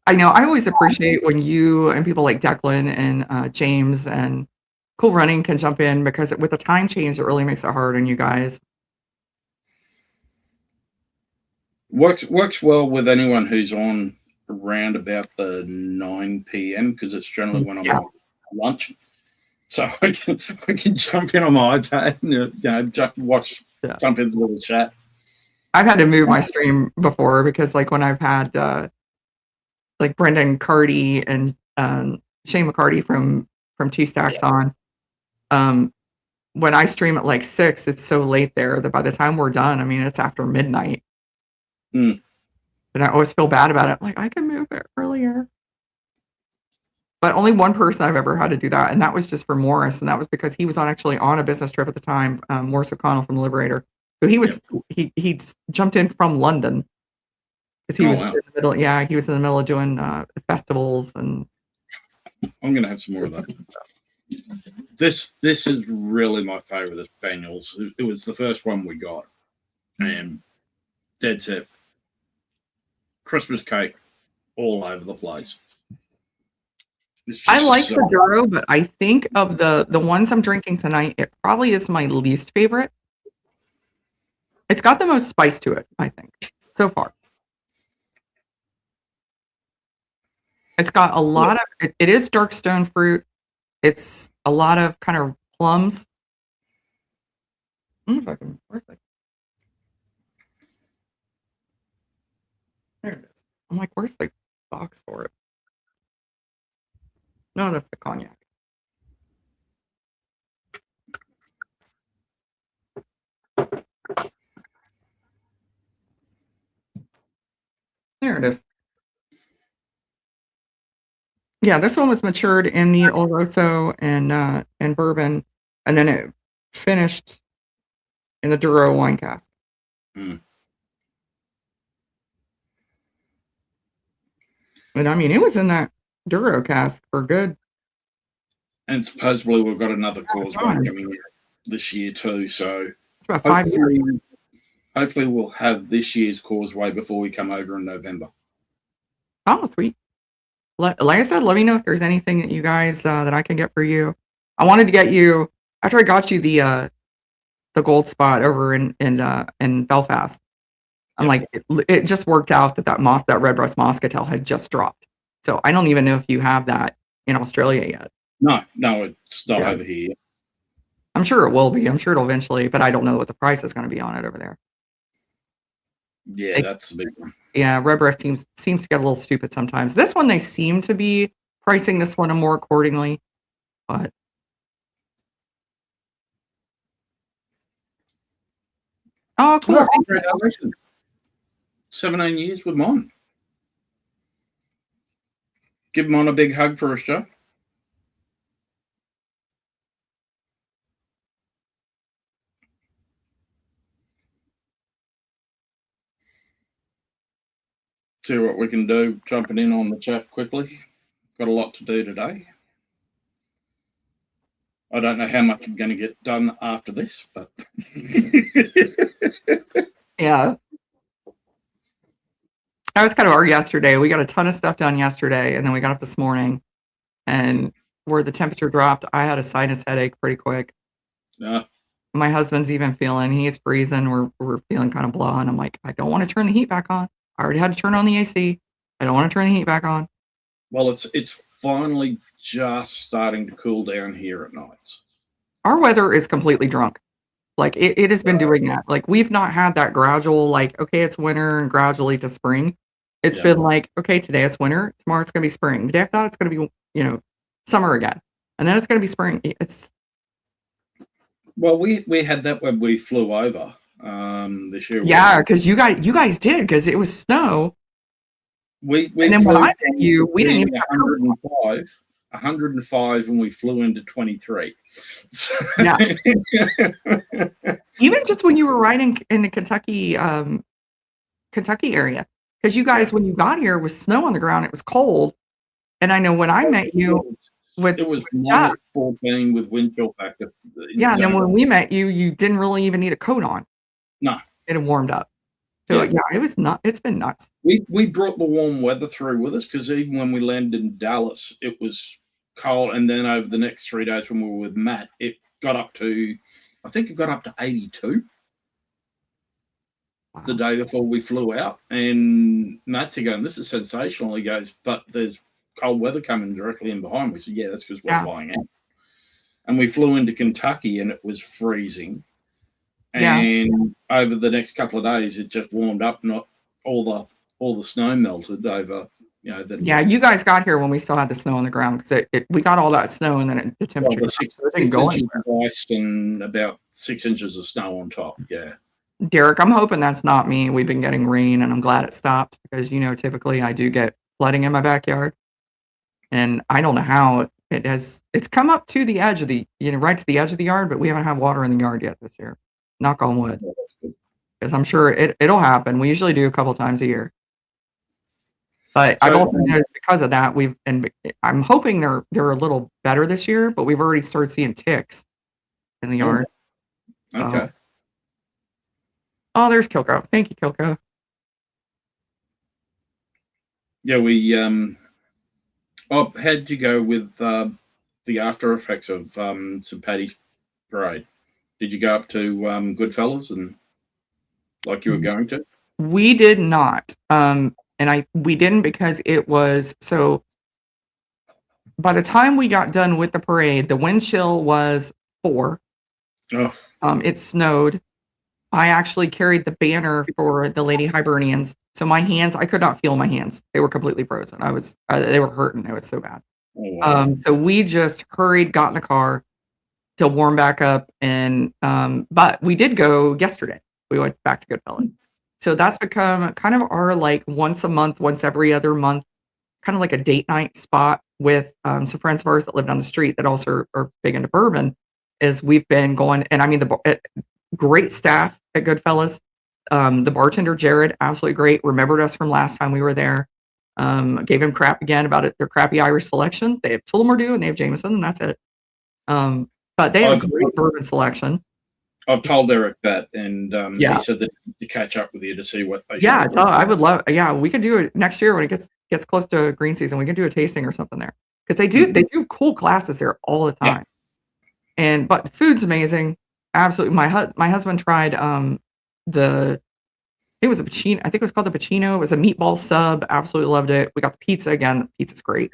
I know. I always appreciate when you and people like Declan and James and Cool Running can jump in because with the time change, it really makes it hard on you guys. Works well with anyone who's on around about the 9 p.m. because it's generally when I'm on lunch. So I can jump in on my iPad and jump into the chat. I've had to move my stream before because like when I've had like Brendan Cardy and Shane McCarty from Two Stacks on, when I stream at like 6, it's so late there that by the time we're done, I mean it's after midnight. Mm. And I always feel bad about it. Like I can move it earlier. But only one person I've ever had to do that, and that was just for Morris, and that was because he was actually on a business trip at the time, Morris O'Connell from Liberator. So he jumped in from London because he was in the middle. Yeah, he was in the middle of doing festivals, and I'm gonna have some more of that. This is really my favorite of Spaniels. It was the first one we got, and dead set. Christmas cake all over the place. I like the Duro, but I think of the ones I'm drinking tonight, it probably is my least favorite. It's got the most spice to it, I think, so far. It's got a lot of, it is dark stone fruit. It's a lot of kind of plums. There it is. I'm like, where's the box for it? No, that's the cognac. There it is. Yeah, this one was matured in the Oloroso and bourbon, and then it finished in the Duro wine cask. Mm. And I mean, it was in that Duro cask for good. And supposedly we've got another Causeway coming this year too. So it's about 5 years. Hopefully we'll have this year's Causeway before we come over in November. Oh, sweet. Like I said, let me know if there's anything that you guys that I can get for you. I wanted to get you after I got you the gold spot over in Belfast. I'm like, it just worked out that red breast moscatel had just dropped. So I don't even know if you have that in Australia yet. No, it's not over here. I'm sure it will be. I'm sure it'll eventually, but I don't know what the price is going to be on it over there. Yeah, that's the big one. Yeah, red breast seems to get a little stupid sometimes. This one, they seem to be pricing this one more accordingly, but oh, cool! Oh, congratulations. 17 years with Mon. Give Mon a big hug for us, Joe. See what we can do, jumping in on the chat quickly. Got a lot to do today. I don't know how much I'm going to get done after this, but yeah. That was kind of our yesterday. We got a ton of stuff done yesterday, and then we got up this morning, and where the temperature dropped, I had a sinus headache pretty quick. Yeah. My husband's even he's freezing. We're feeling kind of blah, and I'm like, I don't want to turn the heat back on. I already had to turn on the AC. I don't want to turn the heat back on. Well, it's finally just starting to cool down here at nights. Our weather is completely drunk. Like it has been doing that. Like we've not had that gradual, like, okay, it's winter and gradually to spring. It's been like, okay, today it's winter, tomorrow it's gonna be spring. The day after that it's gonna be, summer again. And then it's gonna be spring. Well, we had that when we flew over this year. Yeah, because you guys did, because it was snow. We And then when flew I met you, we didn't even have coats on. 105, and we flew into 23. So, Yeah. Even just when you were riding in the Kentucky area, because you guys, yeah. when you got here, was snow on the ground. It was cold, and I know when I met you with It was Chuck, minus 14 with wind chill factor in yeah, the and then zone. when we met you, you didn't really even need a coat on. No. It had warmed up. So, Yeah. yeah, it was not. It's been nuts. We brought the warm weather through with us because even when we landed in Dallas, it was cold. And then over the next 3 days when we were with Matt, it got up to, I think it got up to 82 the Wow. day before we flew out. And Matt's going, this is sensational. He goes, but there's cold weather coming directly in behind. We said, yeah, that's because we're Yeah. flying out. And we flew into Kentucky and it was freezing. Yeah. And over the next couple of days, it just warmed up. Not all the snow melted over. Yeah, you guys got here when we still had the snow on the ground because we got all that snow and then the temperature the didn't go inches anywhere. of ice and about 6 inches of snow on top. Yeah. Derek, I'm hoping that's not me. We've been getting rain and I'm glad it stopped because, typically I do get flooding in my backyard. And I don't know how it's come up to the edge of right to the edge of the yard, but we haven't had water in the yard yet this year. Knock on wood. Because I'm sure it'll happen. We usually do a couple times a year. But I've also noticed because of that, I'm hoping they're a little better this year, but we've already started seeing ticks in the yard. Okay. Oh, there's Kilko. Thank you, Kilko. Yeah, how'd you go with the after effects of St. Paddy's Parade? Did you go up to Goodfellas and like you were going to? We did not. We didn't because it was so by the time we got done with the parade, the wind chill was 4. Oh. It snowed. I actually carried the banner for the Lady Hibernians. So my hands, I could not feel my hands. They were completely frozen. They were hurting. It was so bad. Oh, wow. So we just hurried, got in the car to warm back up. But we did go yesterday. We went back to Goodfellas. So that's become kind of our like once a month, once every other month, kind of like a date night spot with some friends of ours that live down the street that also are big into bourbon. Is we've been going, and I mean great staff at Goodfellas. The bartender Jared, absolutely great. Remembered us from last time we were there. Gave him crap again about their crappy Irish selection. They have Tullamore and they have Jameson, and that's it. But they have a great bourbon selection. I've told Eric that, and Yeah. he said that to catch up with you to see what they Yeah, I would love. Yeah, we could do it next year when it gets close to green season. We can do a tasting or something there because they do cool classes there all the time. Yeah. But the food's amazing. Absolutely. My husband tried it was a Pacino. I think it was called the Pacino. It was a meatball sub. Absolutely loved it. We got the pizza again. The pizza's great.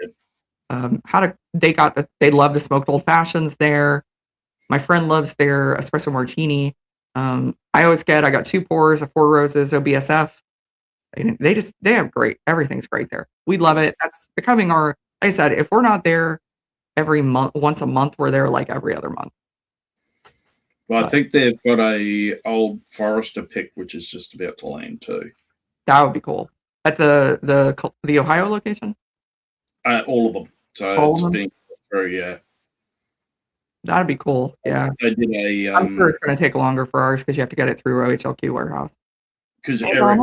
They love the smoked old fashions there. My friend loves their espresso martini. I got 2 pours of 4 roses, OBSF. They have great, everything's great there. We love it. That's becoming like I said, if we're not there every month, once a month, we're there like every other month. Well, I think they've got a Old Forester pick, which is just about to land too. That would be cool. At the Ohio location? All of them. So it's being very, that'd be cool. Yeah. They did I'm sure it's going to take longer for ours because you have to get it through OHLQ warehouse. Because Eric,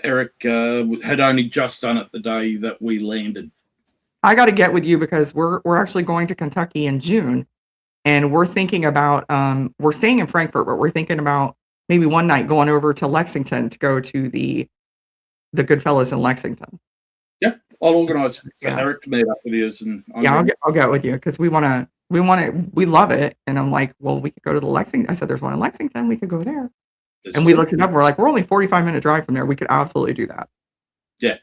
Eric had only just done it the day that we landed. I got to get with you because we're actually going to Kentucky in June, and we're thinking about we're staying in Frankfurt, but we're thinking about maybe one night going over to Lexington to go to the Goodfellas in Lexington. Yeah, I'll organize Eric to meet up with you. And I'll get with you because we love it, and I'm like, well, we could go to the Lexington. I said, there's one in Lexington, we could go there. And we looked it up. We're like, we're only 45-minute drive from there. We could absolutely do that. Yeah.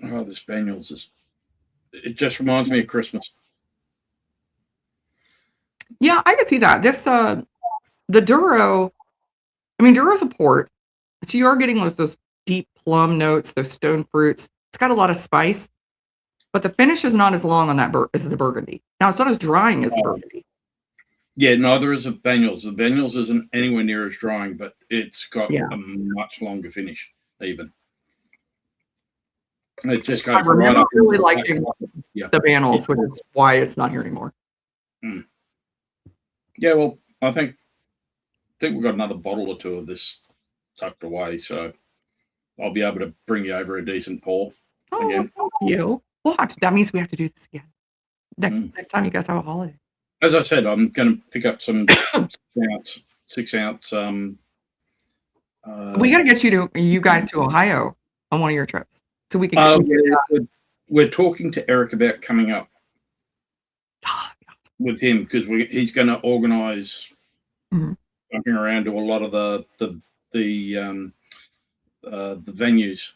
Oh, the Spaniels it just reminds me of Christmas. Yeah, I could see that. The Duro, Duro's a port, so you are getting those deep plum notes, those stone fruits. It's got a lot of spice, but the finish is not as long on that as the Burgundy. Now, it's not as drying as the Burgundy. Yeah, neither is a Banyuls. The Banyuls isn't anywhere near as drying, but it's got Yeah. a much longer finish, even. It just I goes right remember up. really liking Yeah. the Banyuls, which is why it's not here anymore. Yeah, well, I think we've got another bottle or two of this tucked away, so I'll be able to bring you over a decent pour again. Thank you. That means we have to do this again next time you guys have a holiday. As I said, I'm going to pick up some 6 ounce. We got to get you guys to Ohio on one of your trips, so we can. We're talking to Eric about coming up with him because he's going to organise jumping around to a lot of the venues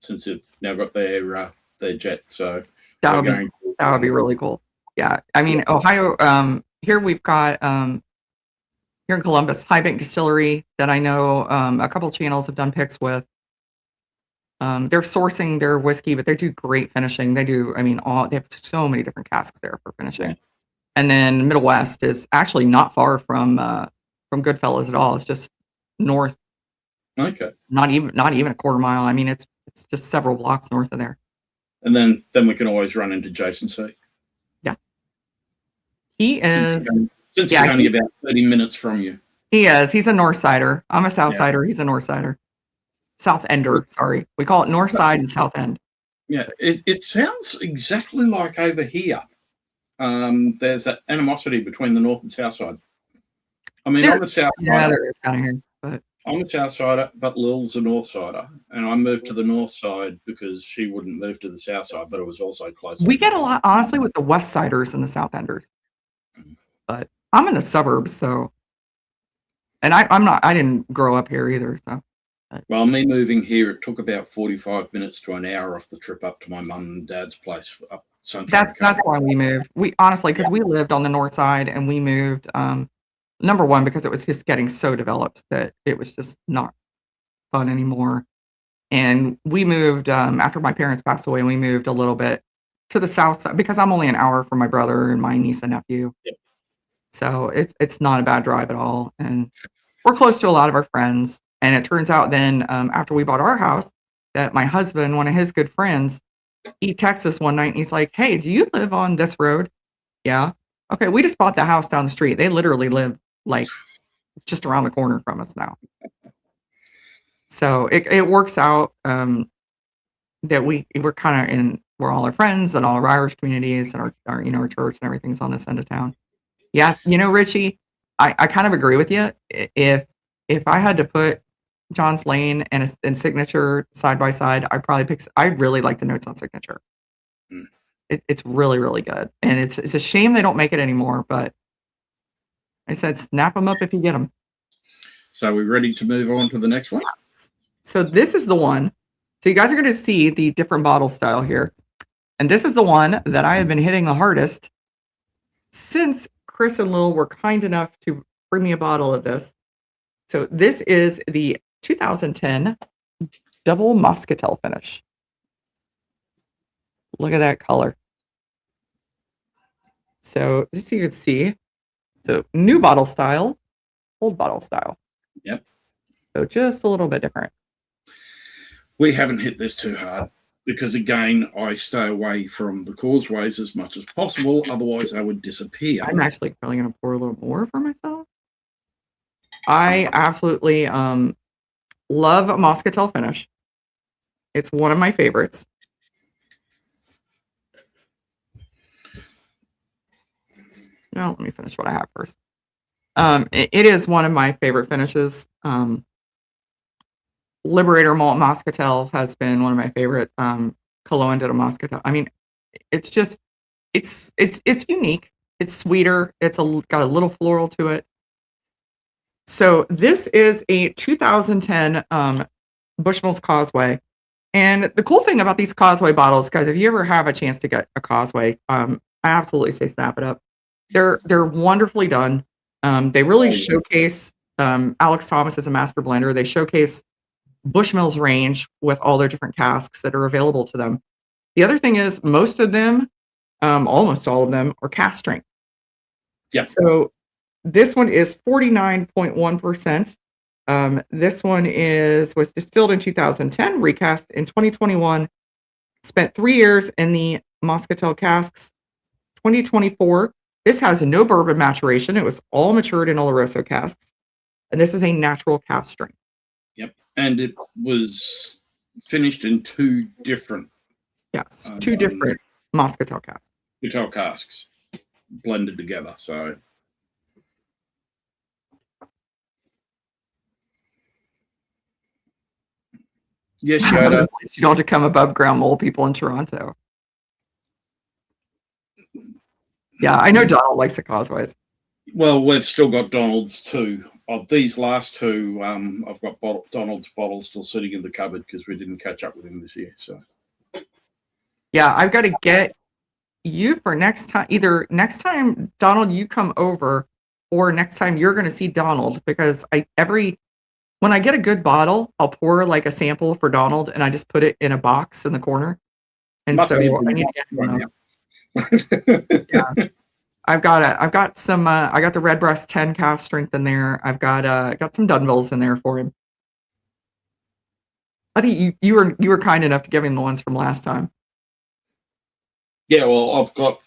since they've now got their jet. So that would be really cool. Yeah, I mean Ohio. Here we've got here in Columbus, High Bank Distillery that I know a couple channels have done picks with. They're sourcing their whiskey, but they do great finishing. They do, I mean, they have so many different casks there for finishing. Yeah. And then Middle West is actually not far from Goodfellas at all. It's just north. Okay. Not even a quarter mile. I mean, it's just several blocks north of there. And then we can always run into Jason C. Yeah. He is. Since he's only about 30 minutes from you. He is. He's a North Sider. I'm a South Sider. He's a North Sider. South Ender, sorry. We call it North Side and South End. Yeah, it sounds exactly like over here. There's that animosity between the North and South Side. I mean, I'm a South Sider. Yeah, there is kind of here. But I'm a South Sider, but Lil's a North Sider. And I moved to the North Side because she wouldn't move to the South Side, but it was also close. We get a lot, honestly, with the West Siders and the South Enders. But I'm in the suburbs, so. And I didn't grow up here either, so. Well, me moving here, it took about 45 minutes to an hour off the trip up to my mum and dad's place up Sunshine. That's why we moved. We honestly, because we lived on the north side, and we moved. Number one, because it was just getting so developed that it was just not fun anymore. And we moved after my parents passed away, and we moved a little bit to the south side because I'm only an hour from my brother and my niece and nephew. Yep. So it's not a bad drive at all, and we're close to a lot of our friends. And it turns out then after we bought our house that my husband, one of his good friends, he texts us one night and he's like, "Hey, do you live on this road?" Yeah. Okay, we just bought the house down the street. They literally live like just around the corner from us now. So it works out that we're kind of in where all our friends and all our Irish communities and our our church and everything's on this end of town. Yeah, Richie, I kind of agree with you. If I had to put John's Lane and Signature side by side, I really like the notes on Signature. It's really, really good. And it's a shame they don't make it anymore, but I said snap them up if you get them. So we're ready to move on to the next one? So this is the one. So you guys are going to see the different bottle style here. And this is the one that I have been hitting the hardest since Chris and Lil were kind enough to bring me a bottle of this. So this is the 2010 Double Muscatel finish. Look at that color. So as you can see, so new bottle style, old bottle style. Yep. So just a little bit different. We haven't hit this too hard because, again, I stay away from the causeways as much as possible. Otherwise, I would disappear. I'm actually probably going to pour a little more for myself. I absolutely love a Muscatel finish. It's one of my favorites. Now, let me finish what I have first. It is one of my favorite finishes. Liberator Malt Muscatel has been one of my favorite. Cologne did a Muscatel. I mean, it's just, it's unique. It's sweeter. Got a little floral to it. So this is a 2010 Bushmills Causeway. And the cool thing about these Causeway bottles, guys, if you ever have a chance to get a Causeway, I absolutely say snap it up. They're wonderfully done. They really showcase, Alex Thomas is a master blender. They showcase Bushmills range with all their different casks that are available to them. The other thing is most of them, almost all of them, are cask strength. Yep. So this one is 49.1%. This one was distilled in 2010, recast in 2021, spent 3 years in the Moscatel casks. 2024, this has no bourbon maturation. It was all matured in Oloroso casks. And this is a natural cask strength. Yep. And it was finished in two different Yes, two different Moscatel casks. Moscatel casks blended together. So yes, Yoda. You don't have to come above ground mole people in Toronto. Yeah, I know Donald likes the Causeways. Well, we've still got Donald's too. Of these last two, I've got Donald's bottles still sitting in the cupboard because we didn't catch up with him this year. So yeah, I've got to get you for next time. Either next time Donald, you come over, or next time you're going to see Donald, because when I get a good bottle, I'll pour like a sample for Donald, and I just put it in a box in the corner. And so I need to get him. Yeah. I've got some I got the Redbreast 10 cask strength in there. I've got some Dunvilles in there for him. I think you were kind enough to give him the ones from last time. Yeah, well, I've got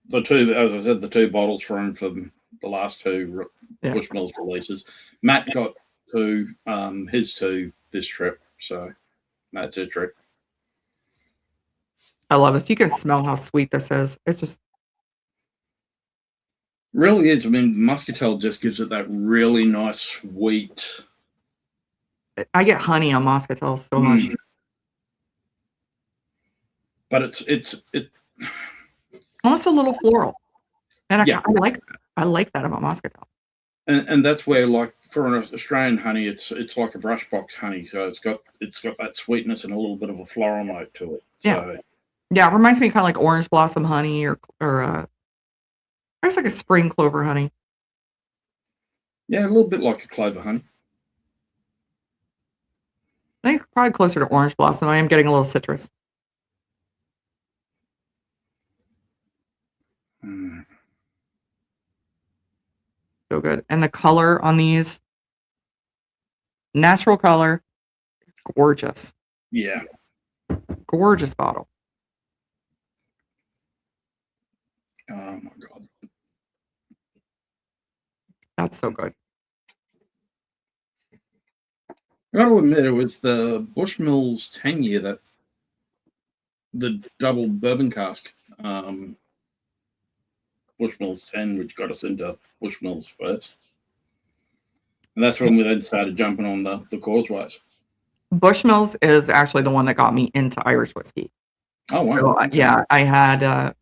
the two, as I said, the two bottles from the last two Bushmills releases. Matt got his two this trip, so Matt's his trip. I love this. You can smell how sweet this is. It's just really is. I mean, Muscatel just gives it that really nice sweet. I get honey on Muscatel so much. But it's almost a little floral. And I like that about Muscatel. And that's where, like, for an Australian honey, it's like a brushbox honey. So it's got that sweetness and a little bit of a floral note to it. So, yeah, it reminds me kind of like orange blossom honey or it's like a spring clover honey. Yeah, a little bit like a clover honey. I think probably closer to orange blossom. I am getting a little citrus. So good. And the color on these, natural color, gorgeous. Yeah. Gorgeous bottle. Oh my God. That's so good. I got to admit, it was the Bushmills 10-year that the double bourbon cask Bushmills 10, which got us into Bushmills first. And that's when we then started jumping on the Causeways. Bushmills is actually the one that got me into Irish whiskey. Oh, wow. So, yeah, I had,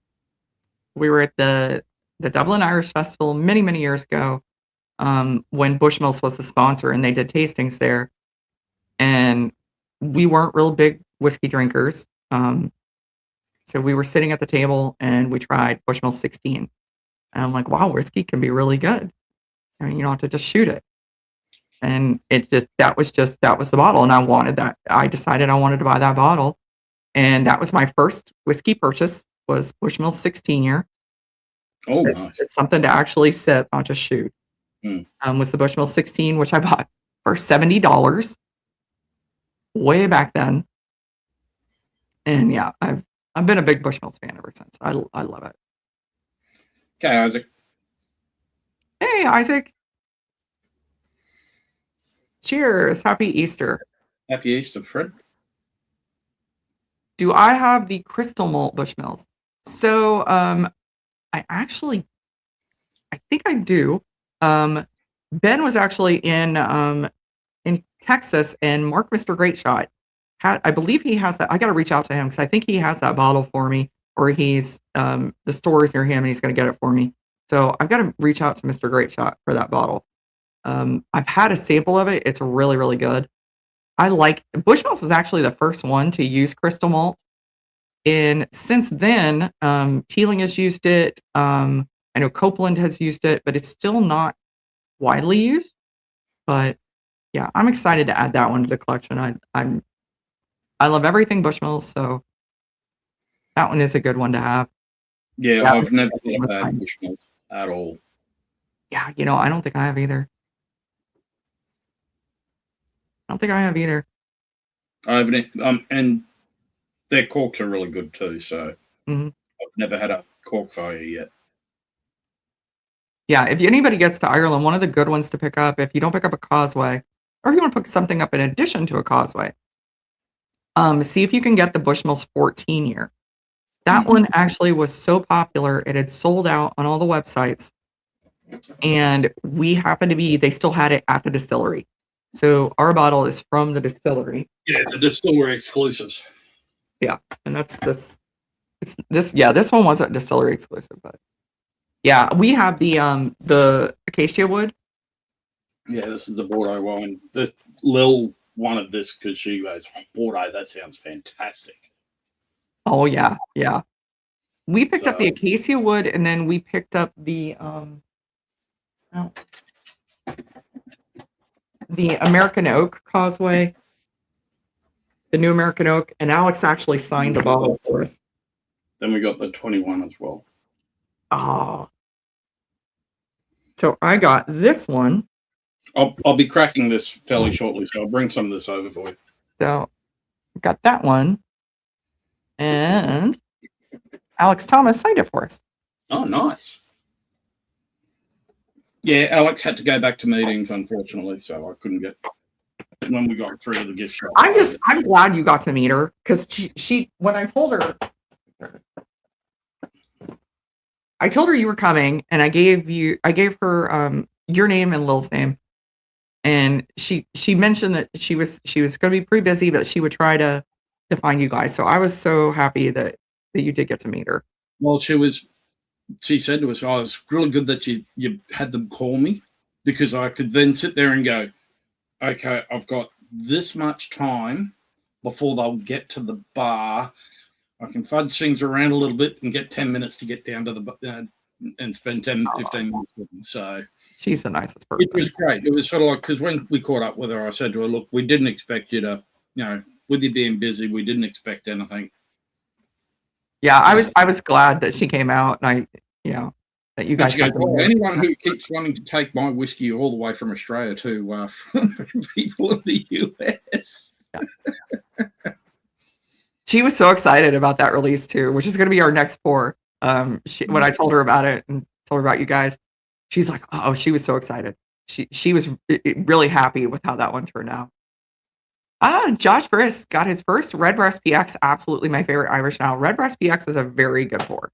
we were at the Dublin Irish Festival many, many years ago when Bushmills was the sponsor, and they did tastings there. And we weren't real big whiskey drinkers. So we were sitting at the table and we tried Bushmills 16. And I'm like, wow, whiskey can be really good. I mean, you don't have to just shoot it. And that was the bottle. And I wanted that. I decided I wanted to buy that bottle. And that was my first whiskey purchase, was Bushmills 16 year. Oh, nice. It's something to actually sip, not just shoot. Was the Bushmills 16, which I bought for $70 way back then. And yeah, I've been a big Bushmills fan ever since. I love it. Okay, Isaac. Hey, Isaac. Cheers. Happy Easter. Happy Easter, Fred. Do I have the crystal malt Bushmills? So, I think I do. Ben was actually in Texas, and Mark, Mr. Great Shot, I believe he has that. I got to reach out to him because I think he has that bottle for me, or he's the store is near him and he's going to get it for me. So I've got to reach out to Mr. Great Shot for that bottle. I've had a sample of it. It's really, really good. Bushmills was actually the first one to use crystal malt. And since then, Teeling has used it. I know Copeland has used it, but it's still not widely used. But yeah, I'm excited to add that one to the collection. I love everything Bushmills, so that one is a good one to have. Yeah, Yeah, I've never it had a was bad fine. Bushmills at all. Yeah, I don't think I have either. I don't think I have either. I haven't, and their corks are really good too. So Mhm. I've never had a cork fire yet. Yeah, if anybody gets to Ireland, one of the good ones to pick up, if you don't pick up a Causeway, or if you want to pick something up in addition to a Causeway, see if you can get the Bushmills 14 year. That Mm. one actually was so popular, it had sold out on all the websites, and we happened to be they still had it at the distillery. So our bottle is from the distillery. Yeah, the distillery exclusives. Yeah, and that's this. It's this. Yeah, this one wasn't distillery exclusive, but yeah, we have the acacia wood. Yeah, this is the Bordeaux wine. This Lil wanted this because she goes, Bordeaux, that sounds fantastic. Oh yeah, yeah. We picked up the So acacia wood, and then we picked up oh, the American oak Causeway, the new American oak, and Alex actually signed the bottle for us. then we got the 21 as well. Oh, so I got this one. I'll be cracking this fairly shortly, so I'll bring some of this over for you. So I got that one, and Alex Thomas signed it for us. Oh, nice. Yeah, Alex had to go back to meetings, unfortunately, so I couldn't get when we got through to the gift shop. I'm glad you got to meet her because she when I told her you were coming, and I gave her your name and Lil's name, and she mentioned that she was going to be pretty busy, but she would try to find you guys. So I was so happy that you did get to meet her. Well, she said to us, "Oh, it's really good that you had them call me because I could then sit there and go, okay, I've got this much time before they'll get to the bar. I can fudge things around a little bit and get 10 minutes to get down to the and spend 10, 15 minutes with them." So she's the nicest person. it was great. It was sort of like, because when we caught up with her, I said to her, look, we didn't expect you to, with you being busy, we didn't expect anything. Yeah, I was glad that she came out, and that you guys. Goes, well, anyone who keeps wanting to take my whiskey all the way from Australia to people in the US. Yeah. She was so excited about that release too, which is going to be our next pour. When I told her about it and told her about you guys, she's like, "Oh, she was so excited." She was really happy with how that one turned out. Josh Briss got his first Redbreast PX. Absolutely my favorite Irish now. Redbreast PX is a very good pour.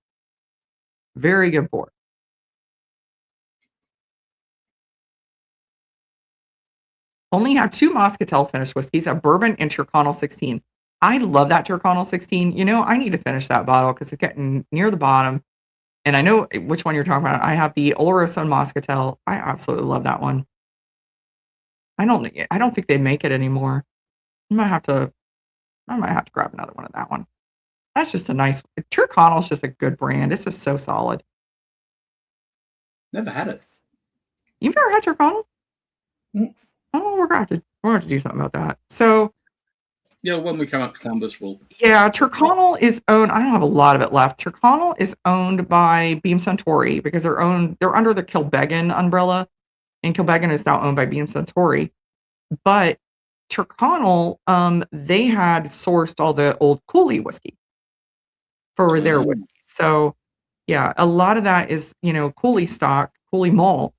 Very good pour. Only have 2 Moscatel finished whiskeys, a bourbon and Tyrconnell 16. I love that Tyrconnell 16. I need to finish that bottle because it's getting near the bottom. And I know which one you're talking about. I have the Oloroso and Moscatel. I absolutely love that one. I don't think they make it anymore. I might have to grab another one of that one. That's just a nice Tyrconnell's just a good brand. It's just so solid. Never had it. You've never had Tyrconnell? Mm. Oh, we're gonna have to do something about that. So yeah, when we come up to Columbus, we'll. Yeah, Tyrconnell is owned. I don't have a lot of it left. Tyrconnell is owned by Beam Suntory because they're under the Kilbeggan umbrella, and Kilbeggan is now owned by Beam Suntory. But Tyrconnell, they had sourced all the old Cooley whiskey for their whiskey. So, yeah, a lot of that is Cooley stock, Cooley malt,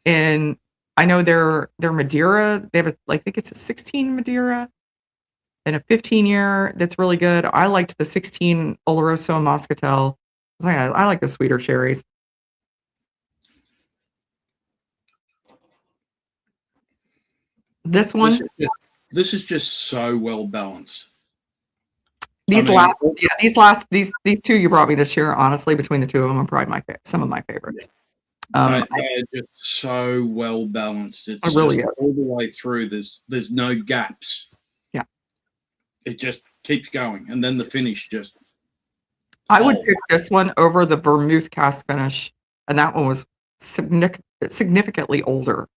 and I know their Madeira. They have I think it's a 16 Madeira and a 15-year that's really good. I liked the 16 Oloroso Moscatel. I like the sweeter cherries. This one, this is just so well balanced. These 2 you brought me this year, honestly, between the 2 of them are probably some of my favorites. They're just so well balanced. It's really just all the way through. There's no gaps. Yeah, it just keeps going, and then the finish just. I would pick this one over the vermouth cask finish, and that one was significantly older.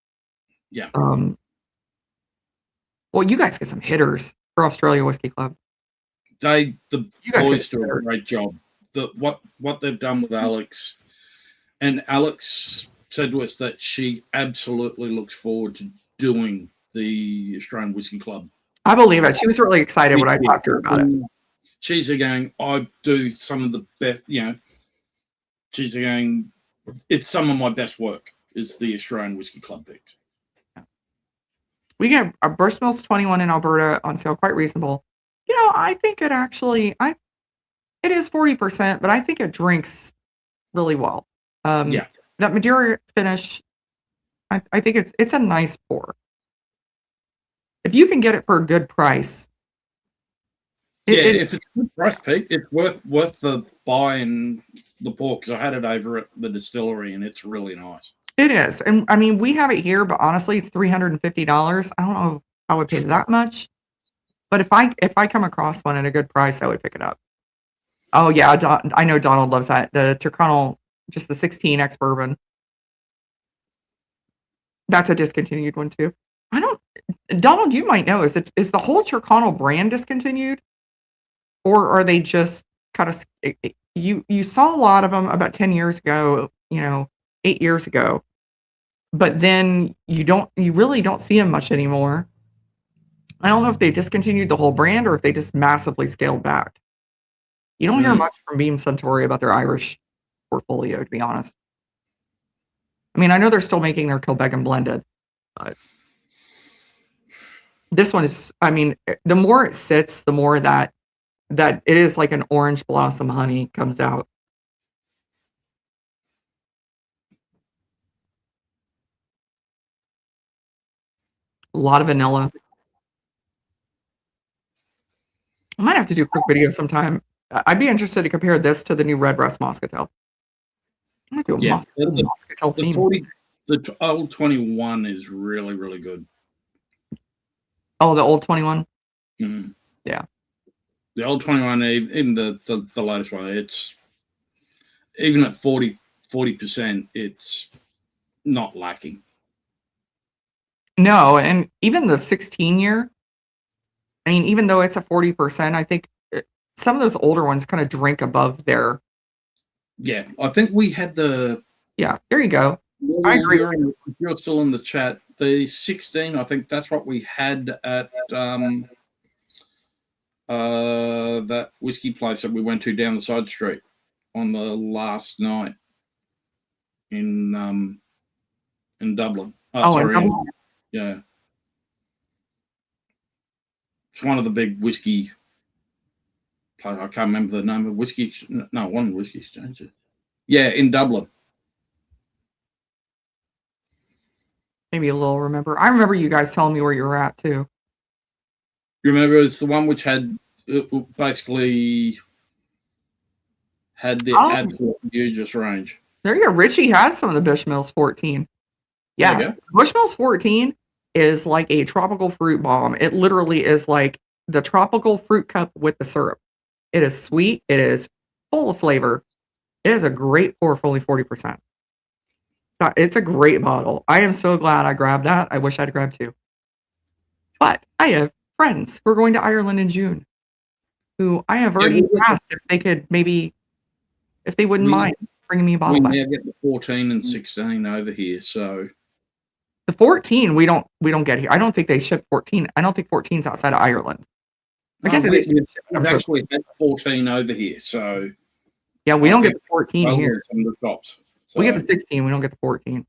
Yeah. Well, you guys get some hitters for Australia Whiskey Club. The boys do a great job what they've done with Alex, and Alex said to us that she absolutely looks forward to doing the Australian Whiskey Club. I believe it. She was really excited when I talked to her about it. She's going, I do some of the best, she's going, it's some of my best work is the Australian Whiskey Club picks. We get a Bushmills 21 in Alberta on sale, quite reasonable. I think it actually, it is 40%, but I think it drinks really well. Yeah. That Madeira finish, I think it's a nice pour. If you can get it for a good price. If it's a good price, Pete, it's worth the buy and the pour, because I had it over at the distillery and it's really nice. It is. And I mean, we have it here, but honestly, it's $350. I don't know if I would pay that much. But if I come across one at a good price, I would pick it up. Oh yeah, I know Donald loves that. The Tyrconnell, just the 16 ex bourbon. That's a discontinued one too. Donald, you might know, is the whole Tyrconnell brand discontinued? Or are they just kind of, you saw a lot of them about 10 years ago, 8 years ago, but then you really don't see them much anymore. I don't know if they discontinued the whole brand or if they just massively scaled back. You don't hear much from Beam Suntory about their Irish portfolio, to be honest. I mean, I know they're still making their Kilbeggan blended, but this one is, I mean, the more it sits, the more that it is like an orange blossom honey comes out. A lot of vanilla. I might have to do a quick video sometime. I'd be interested to compare this to the new Redbreast Moscatel. I'm gonna do a Moscatel theme. The old 21 is really, really good. Oh, the old 21? Mm. Yeah. The old 21, even the latest one, it's even at 40%, it's not lacking. No, and even the 16-year, I mean, even though it's a 40%, I think some of those older ones kind of drink above their. Yeah, I think we had the. Yeah, there you go. I agree. You're still in the chat. The 16, I think that's what we had at that whiskey place that we went to down the side street on the last night in Dublin. In Dublin? Yeah. It's one of the big whiskey. I can't remember the name of whiskey. No, one whiskey exchange. Yeah, in Dublin. Maybe a little remember. I remember you guys telling me where you were at too. You remember it's the one which had basically had the absolute hugest range. There you go. Richie has some of the Bushmills 14. Yeah, Bushmills 14 is like a tropical fruit bomb. It literally is like the tropical fruit cup with the syrup. It is sweet. It is full of flavor. It is a great pour, fully 40%. It's a great bottle. I am so glad I grabbed that. I wish I'd grabbed two. But I have friends who are going to Ireland in June who I have already asked if they could maybe, if they wouldn't mind bringing me a bottle back. We now get the 14 and 16 over here, so. The 14 we don't get here. I don't think they ship 14. I don't think 14's outside of Ireland. I guess we've actually had 14 over here, so. Yeah, we don't get the 14 here. Some of the shops. So. We get the 16. We don't get the 14.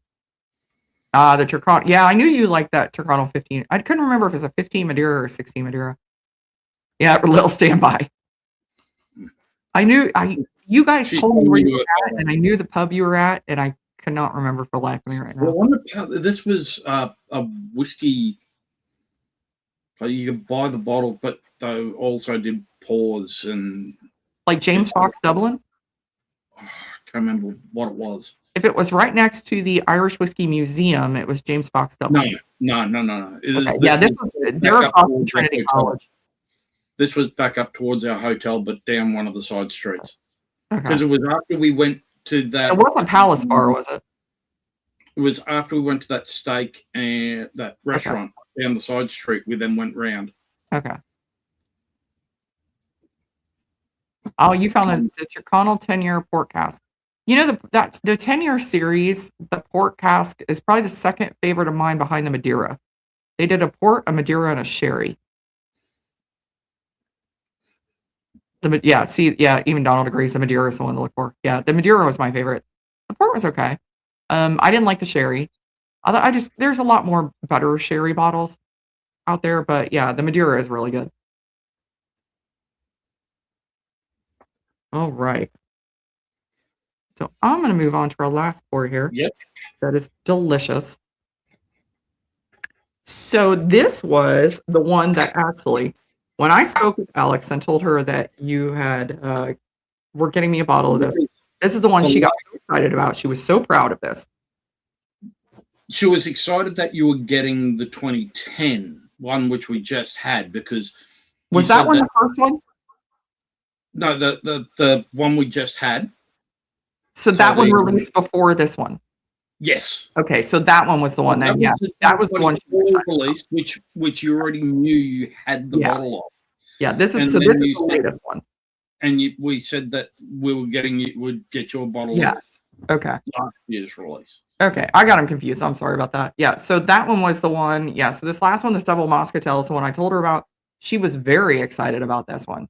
The Tyrconnell. Yeah, I knew you liked that Tyrconnell 15. I couldn't remember if it was a 15 Madeira or 16 Madeira. Yeah, little standby. You guys told me where you were at, and I knew the pub you were at, and I could not remember for the life of me right now. Well, this was a whiskey. You could buy the bottle, but they also did pours and. Like James Fox Dublin? I can't remember what it was. If it was right next to the Irish Whiskey Museum, it was James Fox Dublin. No. Okay. Yeah, they're across from Trinity College. This was back up towards our hotel, but down one of the side streets. Because it was after we went to that. It wasn't Palace Bar, was it? It was after we went to that steak and that restaurant down the side street. We then went round. Okay. Oh, you found the Chirconnell 10-year port cask. You know, the 10-year series, the port cask is probably the second favorite of mine behind the Madeira. They did a port, a Madeira, and a sherry. Yeah, see, yeah, even Donald agrees the Madeira is the one to look for. Yeah, the Madeira was my favorite. The port was okay. I didn't like the sherry. Although there's a lot more better sherry bottles out there, but yeah, the Madeira is really good. All right. So I'm going to move on to our last pour here. Yep. That is delicious. So this was the one that actually, when I spoke with Alex and told her that you had were getting me a bottle of this, this is the one she got so excited about. She was so proud of this. She was excited that you were getting the 2010 one, which we just had, because was that one the first one? No, the one we just had. So that one released before this one. Yes. Okay, so that one was the one then. Yeah, that was the one released, which you already knew you had the bottle of. Yeah, this is the latest one. And we said that we were would get your bottle. Yes. Okay. Last year's release. Okay, I got him confused. I'm sorry about that. Yeah, so that one was the one. Yeah, so this last one, this double Moscatel, is the one I told her about. She was very excited about this one.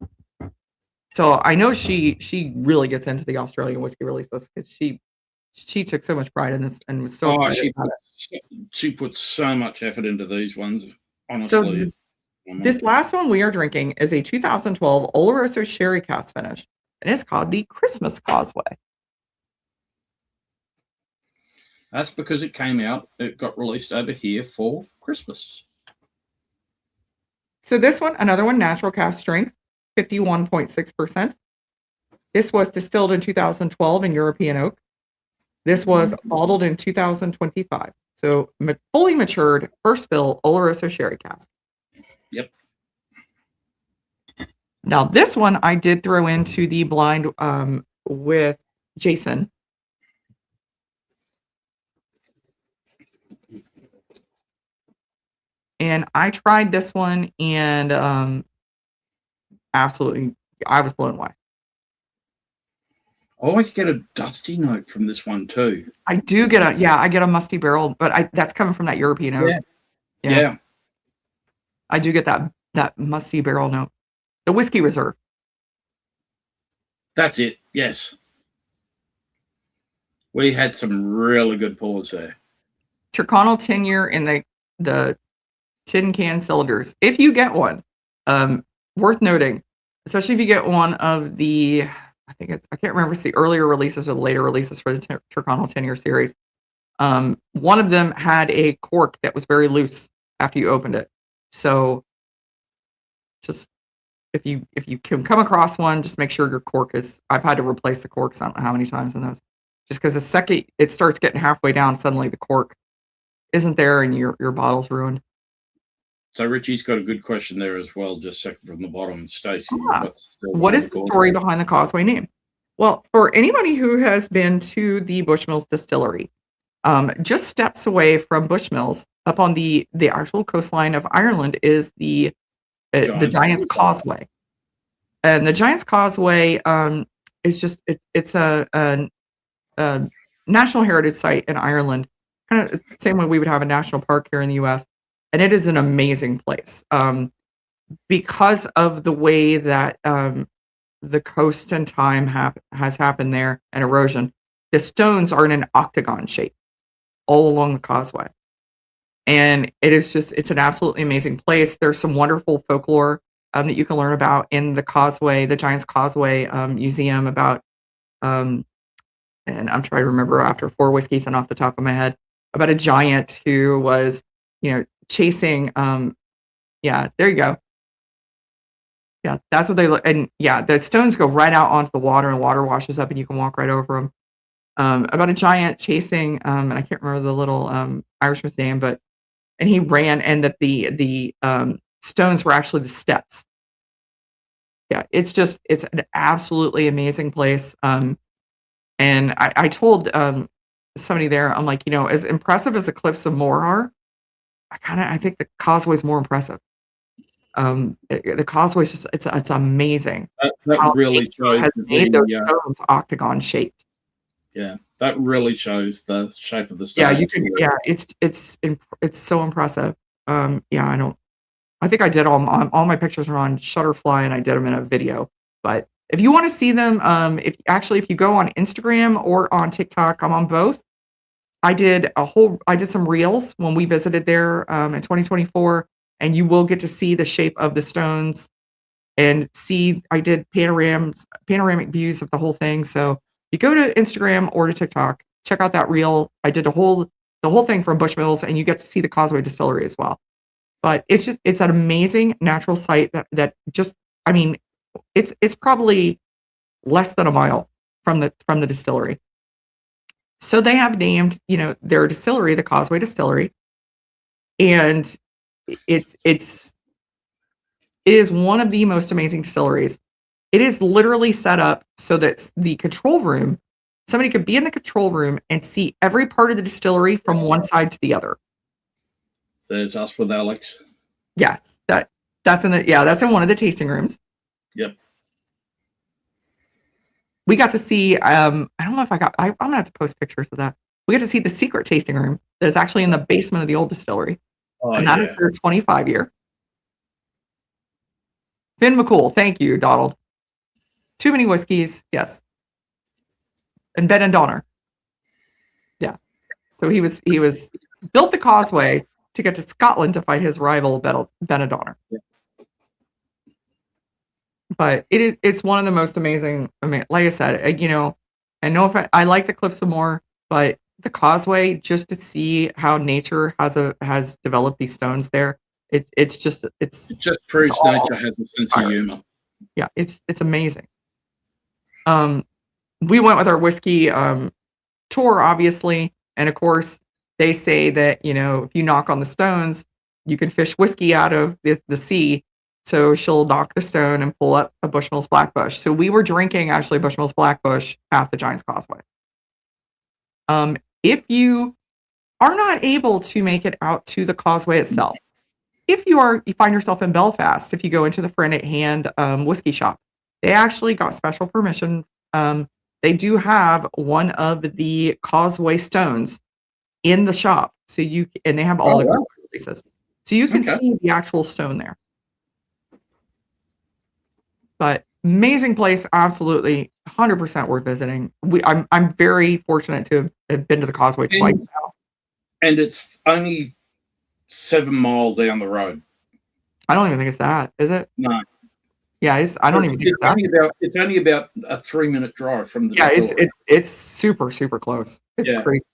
So I know she really gets into the Australian whiskey releases because she took so much pride in this and was so excited about it. She puts so much effort into these ones, honestly. So this last one we are drinking is a 2012 Oloroso Sherry Cask finish, and it's called the Bushmills Causeway. That's because it came out, it got released over here for Christmas. So this one, another one, natural cask strength, 51.6%. This was distilled in 2012 in European oak. This was bottled in 2025. So fully matured, first fill, Oloroso Sherry Cask. Yep. Now this one I did throw into the blind with Jason. And I tried this one and absolutely, I was blown away. I always get a dusty note from this one too. I do get I get a musty barrel, but that's coming from that European oak. Yeah. I do get that musty barrel note. The whiskey reserve. That's it. Yes. We had some really good pours there. Chirconnell 10-year in the tin can cylinders. If you get one, worth noting, especially if you get one of the, I can't remember if it's the earlier releases or the later releases for the Chirconnell 10-year series. One of them had a cork that was very loose after you opened it. So just if you can come across one, just make sure your cork is, I've had to replace the corks I don't know how many times in those. Just because the second it starts getting halfway down, suddenly the cork isn't there and your bottle's ruined. So Richie's got a good question there as well, just second from the bottom. Stacey, what is the story behind the Causeway name? Well, for anybody who has been to the Bushmills distillery, just steps away from Bushmills, up on the actual coastline of Ireland, is the Giant's Causeway, and the Giant's Causeway is just it's a national heritage site in Ireland, kind of the same way we would have a national park here in the U.S. And it is an amazing place because of the way that the coast and time has happened there and erosion. The stones are in an octagon shape all along the causeway. And it's an absolutely amazing place. There's some wonderful folklore that you can learn about in the Causeway, the Giant's Causeway Museum about, and I'm trying to remember after 4 whiskeys and off the top of my head, about a giant who was, chasing, there you go. Yeah, that's what they look, and yeah, the stones go right out onto the water and water washes up and you can walk right over them. About a giant chasing, and I can't remember the little Irishman's name, and he ran, and that the stones were actually the steps. Yeah, it's an absolutely amazing place. And I told somebody there, I'm like, as impressive as the Cliffs of Moher are, I think the Causeway is more impressive. The Causeway is just it's amazing. how really nature shows has made those the stones octagon shaped. yeah, that really shows the shape of the Yeah, you stones. can. Yeah, it's so impressive. Yeah, I think I did all my pictures are on Shutterfly, and I did them in a video. But if you want to see them, if you go on Instagram or on TikTok, I'm on both. I did some reels when we visited there in 2024, and you will get to see the shape of the stones and see. I did panoramic views of the whole thing. So you go to Instagram or to TikTok, check out that reel. I did the whole thing from Bushmills, and you get to see the Causeway Distillery as well. But it's an amazing natural site that just I mean, it's probably less than a mile from the distillery. So they have named, their distillery the Causeway Distillery, and it's it is one of the most amazing distilleries. It is literally set up so that the control room, somebody could be in the control room and see every part of the distillery from one side to the other. There's us with Alex. Yes, that's in one of the tasting rooms. Yep. We got to see, I don't know if I'm gonna have to post pictures of that. We got to see the secret tasting room that is actually in the basement of the old distillery. Oh, And that is their 25 year. Finn McCool, thank you, Donald. Too many whiskeys, yes. And Ben and Donner. Yeah. So he was built the Causeway to get to Scotland to fight his rival Ben and Donner. Yeah. But it's one of the most amazing. I mean, like I said, I know if I like the Cliffs more, but the Causeway, just to see how nature has developed these stones there, it just proves nature has a sense of humor. Yeah, it's amazing. We went with our whiskey tour, obviously, and of course they say that if you knock on the stones, you can fish whiskey out of the sea. So she'll knock the stone and pull up a Bushmills Blackbush. So we were drinking actually Bushmills Blackbush at the Giants Causeway. If you are not able to make it out to the Causeway itself, if you find yourself in Belfast, if you go into the Friend at Hand whiskey shop, they actually got special permission. They do have one of the Causeway stones in the shop, and they have all the releases, so you can see the actual stone there. But amazing place, absolutely 100% worth visiting. I'm very fortunate to have been to the Causeway twice now. And it's only 7 miles down the road. I don't even think it's that, is it? No. Yeah, I don't even think it's that. It's only about a 3-minute drive from the distillery. It's super, super close. It's crazy.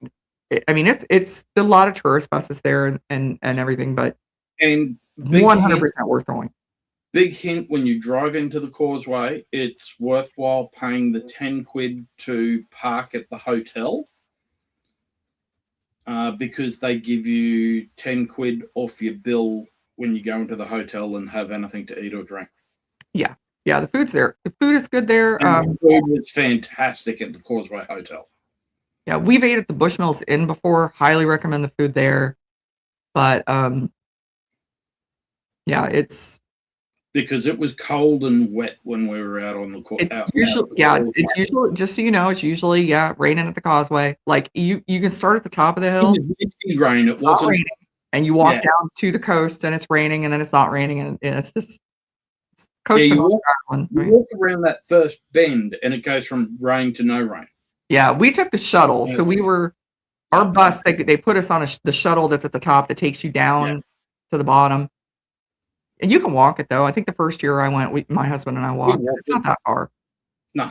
I mean, it's a lot of tourist buses there and everything, but 100% worth going. Big hint, when you drive into the Causeway, it's worthwhile paying the 10 quid to park at the hotel, because they give you 10 quid off your bill when you go into the hotel and have anything to eat or drink. Yeah, the food's there. The food is good there. The food is fantastic at the Causeway Hotel. Yeah, we've ate at the Bushmills Inn before. Highly recommend the food there. But yeah, it's because it was cold and wet when we were out on the it's usually just so you know, it's usually raining at the Causeway. Like you can start at the top of the hill. It was misty rain. It wasn't raining, and you walk down to the coast and it's raining, and then it's not raining, and it's just coast to North Ireland. You walk around that first bend and it goes from rain to no rain. Yeah, we took the shuttle. So our bus, they put us on the shuttle that's at the top that takes you down to the bottom. And you can walk it, though. I think the first year I went, my husband and I walked. It's not that far. No.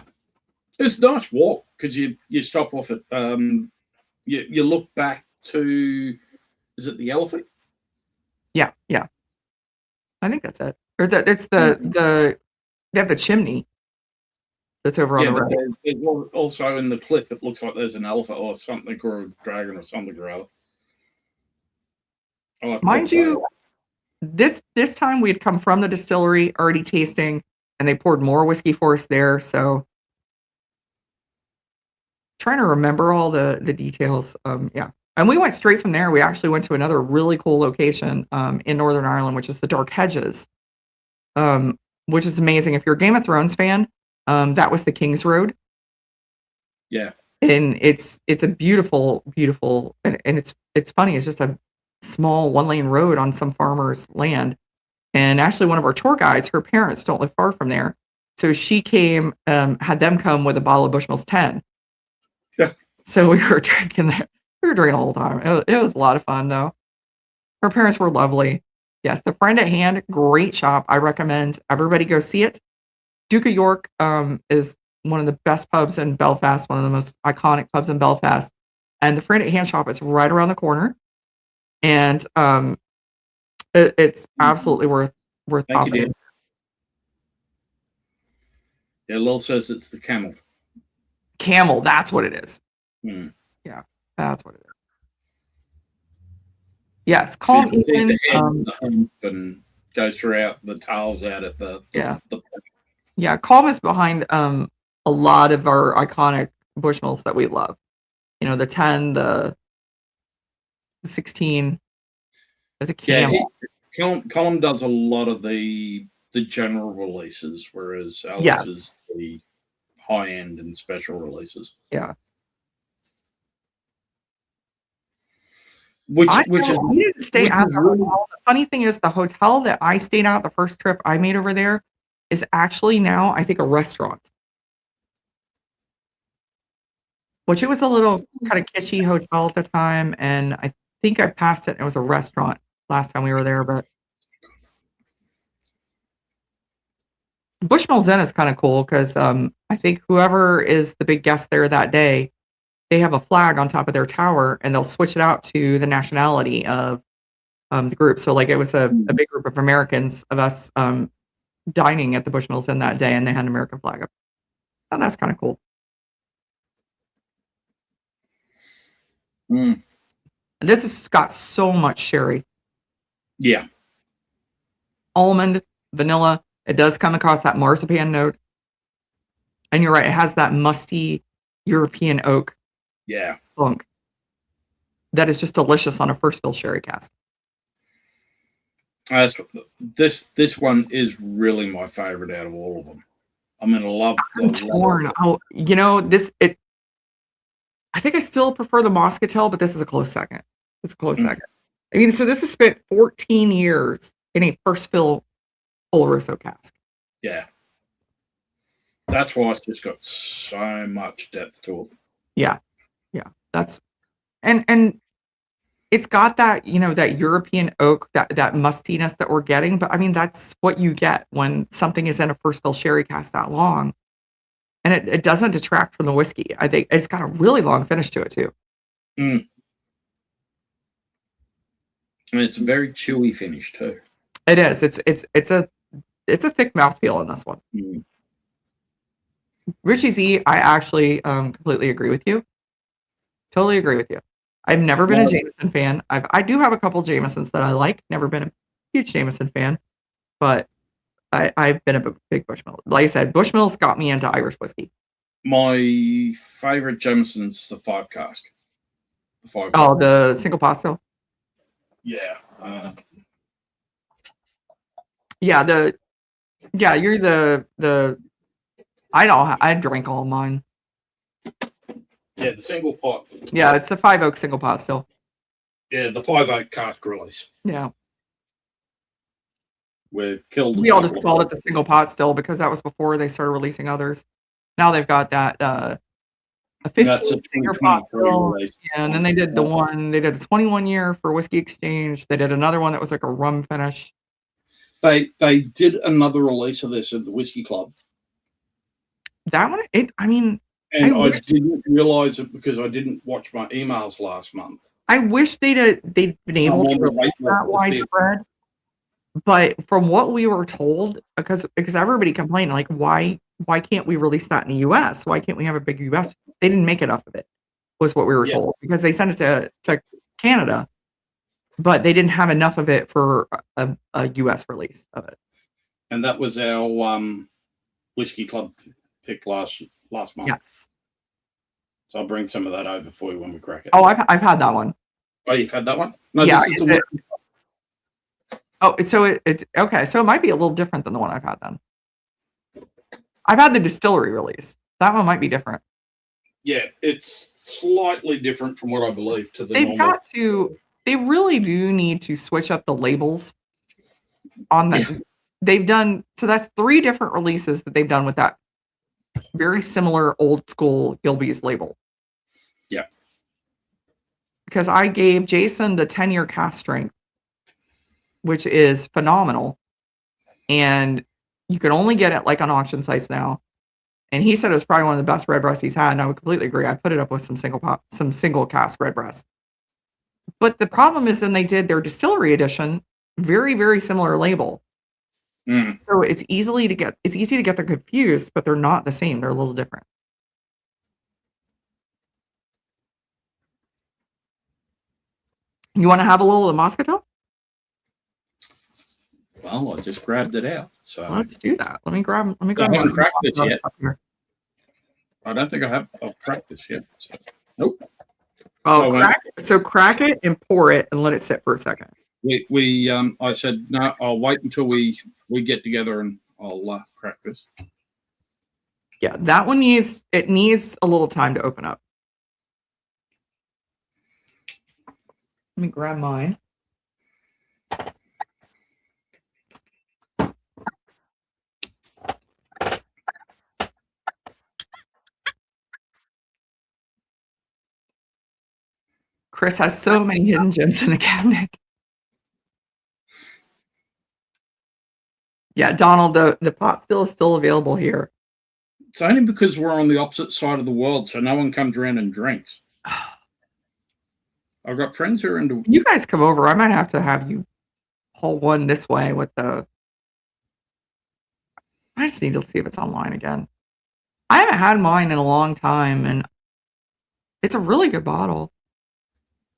It's a nice walk because you stop off at, you look back to, is it the Elephant? Yeah. I think that's it. Or it's they have the chimney that's over on the right. There's also in the cliff, it looks like there's an elephant or something, or a dragon or something or other. Mind you, this time we had come from the distillery already tasting, and they poured more whiskey for us there. So trying to remember all the details. And we went straight from there. We actually went to another really cool location in Northern Ireland, which is the Dark Hedges. which is amazing. If you're a Game of Thrones fan, that was the King's Road. Yeah. And it's a beautiful, beautiful, and it's funny. It's just a small 1-lane road on some farmer's land. And actually, one of our tour guides, her parents don't live far from there, so she came, had them come with a bottle of Bushmills 10. Yeah. So we were drinking there. We were drinking the whole time. It was a lot of fun, though. Her parents were lovely. Yes, the Friend at Hand, great shop. I recommend everybody go see it. Duke of York is one of the best pubs in Belfast, one of the most iconic pubs in Belfast. And the Friend at Hand shop is right around the corner. And it's absolutely worth Thank you, popping Dan. in. Yeah, Lil says it's the Camel. Camel, that's what it is. Hmm. Yeah, that's what it is. Yes, Calm She's Even. the head and the hump and goes throughout the tails out at the Yeah, Calm is behind a lot of our iconic Bushmills that we love. You know, the 10, the 16. There's a Camel. Colin does a lot of the general releases, whereas Alex Yes. is the high end and special releases. Yeah. Which I is didn't stay at the hotel. The funny thing is, the hotel that I stayed at the first trip I made over there is actually now, I think, a restaurant. Which it was a little kind of kitschy hotel at the time, and I think I passed it and it was a restaurant last time we were there, but Bushmills Inn is kind of cool because I think whoever is the big guest there that day, they have a flag on top of their tower and they'll switch it out to the nationality of the group. So like it was a big group of Americans of us dining at the Bushmills Inn that day, and they had an American flag up. And that's kind of cool. This has got so much sherry. Yeah. Almond, vanilla. It does come across that marzipan note. And you're right, it has that musty European oak funk that is just delicious on a first fill sherry cask. This one is really my favorite out of all of them. I mean, I'm torn. Oh, you know, I think I still prefer the Moscatel, but this is a close second. It's a close second. I mean, so this has spent 14 years in a first fill Oloroso cask. Yeah. That's why it's just got so much depth to it. Yeah. Yeah. That's and it's got that, you know, that European oak, that mustiness that we're getting. But I mean, that's what you get when something is in a first fill sherry cask that long. And it doesn't detract from the whiskey. I think it's got a really long finish to it too. And it's a very chewy finish too. It is. It's a thick mouthfeel in this one. Richie's E, I actually completely agree with you. Totally agree with you. I've never been a Jameson fan. I do have a couple Jamesons that I like. Never been a huge Jameson fan, but I've been a big Bushmill. Like I said, Bushmills got me into Irish whiskey. My favorite Jameson's the 5 cask. The single pot still? Yeah. You're the I drank all mine. Yeah, the single pot. Yeah, it's the 5 oak single pot still. Yeah, the 5 oak cask release. Yeah. With killed. We all just called it the single pot still because that was before they started releasing others. Now they've got that a 15 finger pot still. Yeah, and then they did they did a 21 year for Whiskey Exchange. They did another one that was like a rum finish. They did another release of this at the Whiskey Club. That one, I didn't realize it because I didn't watch my emails last month. I wish they'd been able to release that widespread. But from what we were told, because everybody complained, like, why can't we release that in the US? Why can't we have a big US? They didn't make enough of it, was what we were told, because they sent it to Canada, but they didn't have enough of it for a US release of it. And that was our Whiskey Club pick last month. Yes. So I'll bring some of that over for you when we crack it. Oh, I've had that one. Oh, you've had that one? No, yeah. This is Oh, so it's okay. So it might be a little different than the one I've had then. I've had the distillery release. That one might be different. Yeah, it's slightly different from what I believe to the They've normal. got to. They really do need to switch up the labels on the. Yeah. They've done so. That's 3 different releases that they've done with that very similar old school Gilby's label. Yeah. Because I gave Jason the 10-year cast strength, which is phenomenal, and you can only get it like on auction sites now. And he said it was probably one of the best red breasts he's had, and I would completely agree. I put it up with some single cast red breast. But the problem is then they did their distillery edition, very, very similar label. So it's easy to get them confused, but they're not the same. They're a little different. You want to have a little of Moscato? Well, I just grabbed it out. So Let's do that. Let me grab. I haven't cracked this yet. Here. I don't think I have. I've cracked this yet. So. Nope. Crack it and pour it and let it sit for a second. I said no. I'll wait until we get together and I'll crack this. Yeah, that one needs a little time to open up. Let me grab mine. Chris has so many hidden gems in the cabinet. Yeah, Donald, the pot still is still available here. It's only because we're on the opposite side of the world, so no one comes around and drinks. I've got friends who are into. You guys come over. I might have to have you haul one this way with the. I just need to see if it's online again. I haven't had mine in a long time, and it's a really good bottle.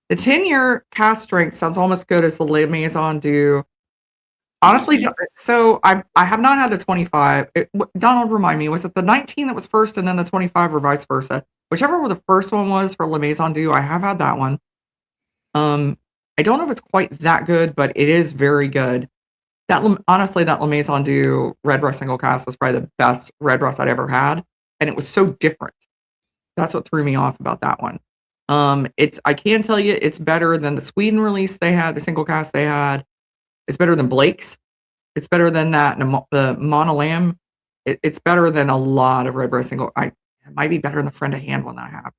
The 10-year cast strength sounds almost good as the Le Maison do. Honestly, so I have not had the 25. Donald, remind me, was it the 19 that was first and then the 25 or vice versa? Whichever the first one was for Le Maison do, I have had that one. I don't know if it's quite that good, but it is very good. Honestly, that Le Maison do red breast single cast was probably the best red breast I'd ever had, and it was so different. That's what threw me off about that one. I can tell you it's better than the Sweden release they had, the single cast they had. It's better than Blake's. It's better than that. The Monolam. It's better than a lot of red breast single. It might be better than the Friend of Hand one that I have.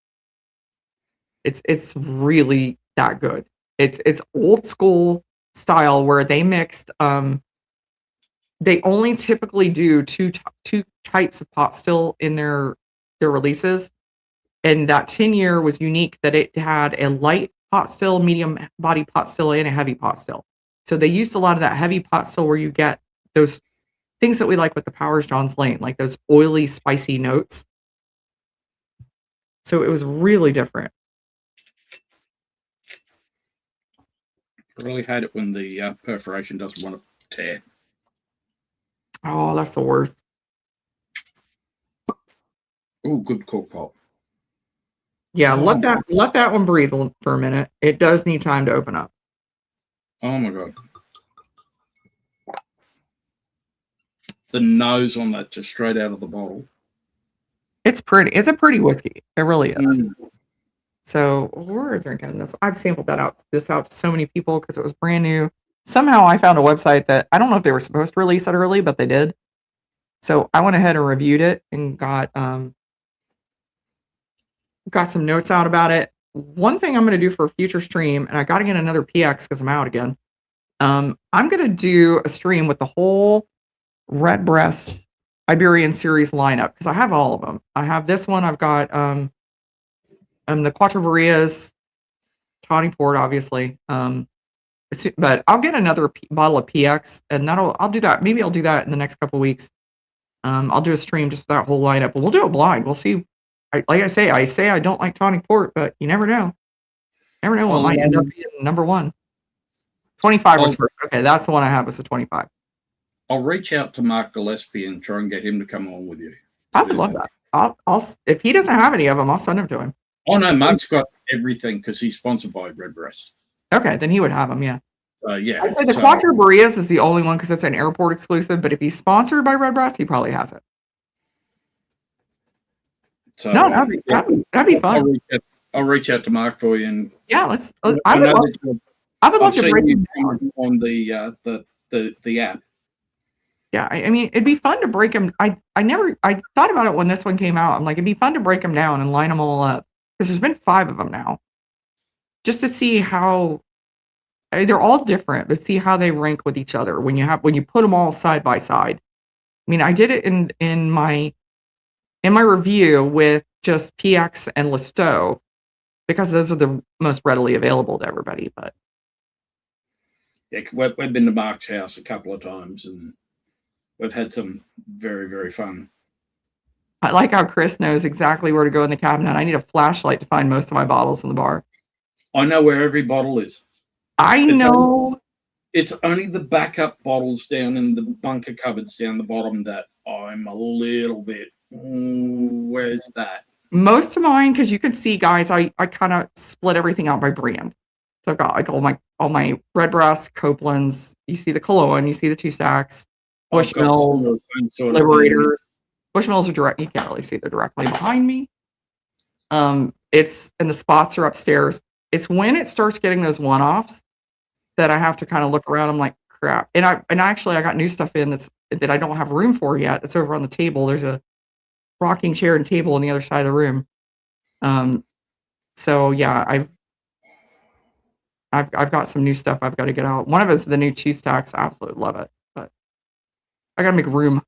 It's really that good. It's old school style where they mixed. They only typically do two types of pot still in their releases, and that 10-year was unique that it had a light pot still, medium body pot still, and a heavy pot still. So they used a lot of that heavy pot still where you get those things that we like with the Powers John's Lane, like those oily, spicy notes. So it was really different. I really hate it when the perforation doesn't want to tear. Oh, that's the worst. Oh, good cork pop. Yeah, let that one breathe for a minute. It does need time to open up. Oh my god. The nose on that just straight out of the bottle. It's pretty. It's a pretty whiskey. It really is. So we're drinking this. I've sampled out to so many people because it was brand new. Somehow I found a website that I don't know if they were supposed to release it early, but they did. So I went ahead and reviewed it and got some notes out about it. One thing I'm going to do for a future stream, and I got to get another PX because I'm out again. I'm going to do a stream with the whole Red Breast Iberian series lineup because I have all of them. I have this one. I've got the Quattro Barrias, Tawny Port, obviously. But I'll get another bottle of PX, and I'll do that. Maybe I'll do that in the next couple of weeks. I'll do a stream just with that whole lineup, but we'll do it blind. We'll see. Like I say I don't like Tawny Port, but you never know. Never know what might end up being number one. 25 was first. Okay, that's the one I have was the 25. I'll reach out to Mark Gillespie and try and get him to come on with you. I would love that. I'll if he doesn't have any of them, I'll send them to him. Oh no, Mark's got everything because he's sponsored by Redbreast. Okay, then he would have them. Yeah. Yeah. I'd say the Quattro Barrias is the only one because it's an airport exclusive. But if he's sponsored by Redbreast, he probably has it. So No, yeah, that'd be fun. I'll reach out to Mark for you, and Yeah, let's. I know that I would I've love to seen break you them down. on the app. Yeah, I mean, it'd be fun to break them. I thought about it when this one came out. I'm like, it'd be fun to break them down and line them all up because there's been 5 of them now, just to see how they're all different, but see how they rank with each other when you put them all side by side. I mean, I did it in my review with just PX and Listeau because those are the most readily available to everybody. But Yeah, we've been to Mark's house a couple of times, and we've had some very, very fun. I like how Chris knows exactly where to go in the cabinet. I need a flashlight to find most of my bottles in the bar. I know where every bottle is. I know. It's only the backup bottles down in the bunker cupboards down the bottom that I'm a little bit, where's that? Most of mine, because you can see, guys, I kind of split everything out by brand. So I've got like all my Redbreast, Copeland's. You see the Cologne, you see the 2 stacks, Bushmills, Liberators. Bushmills are direct. You can't really see they're directly behind me. And the spots are upstairs. It's when it starts getting those one-offs that I have to kind of look around. I'm like, crap. And actually I got new stuff in that I don't have room for yet. It's over on the table. There's a rocking chair and table on the other side of the room. So yeah, I've got some new stuff I've got to get out. One of it's the new 2 stacks. I absolutely love it, but I got to make room.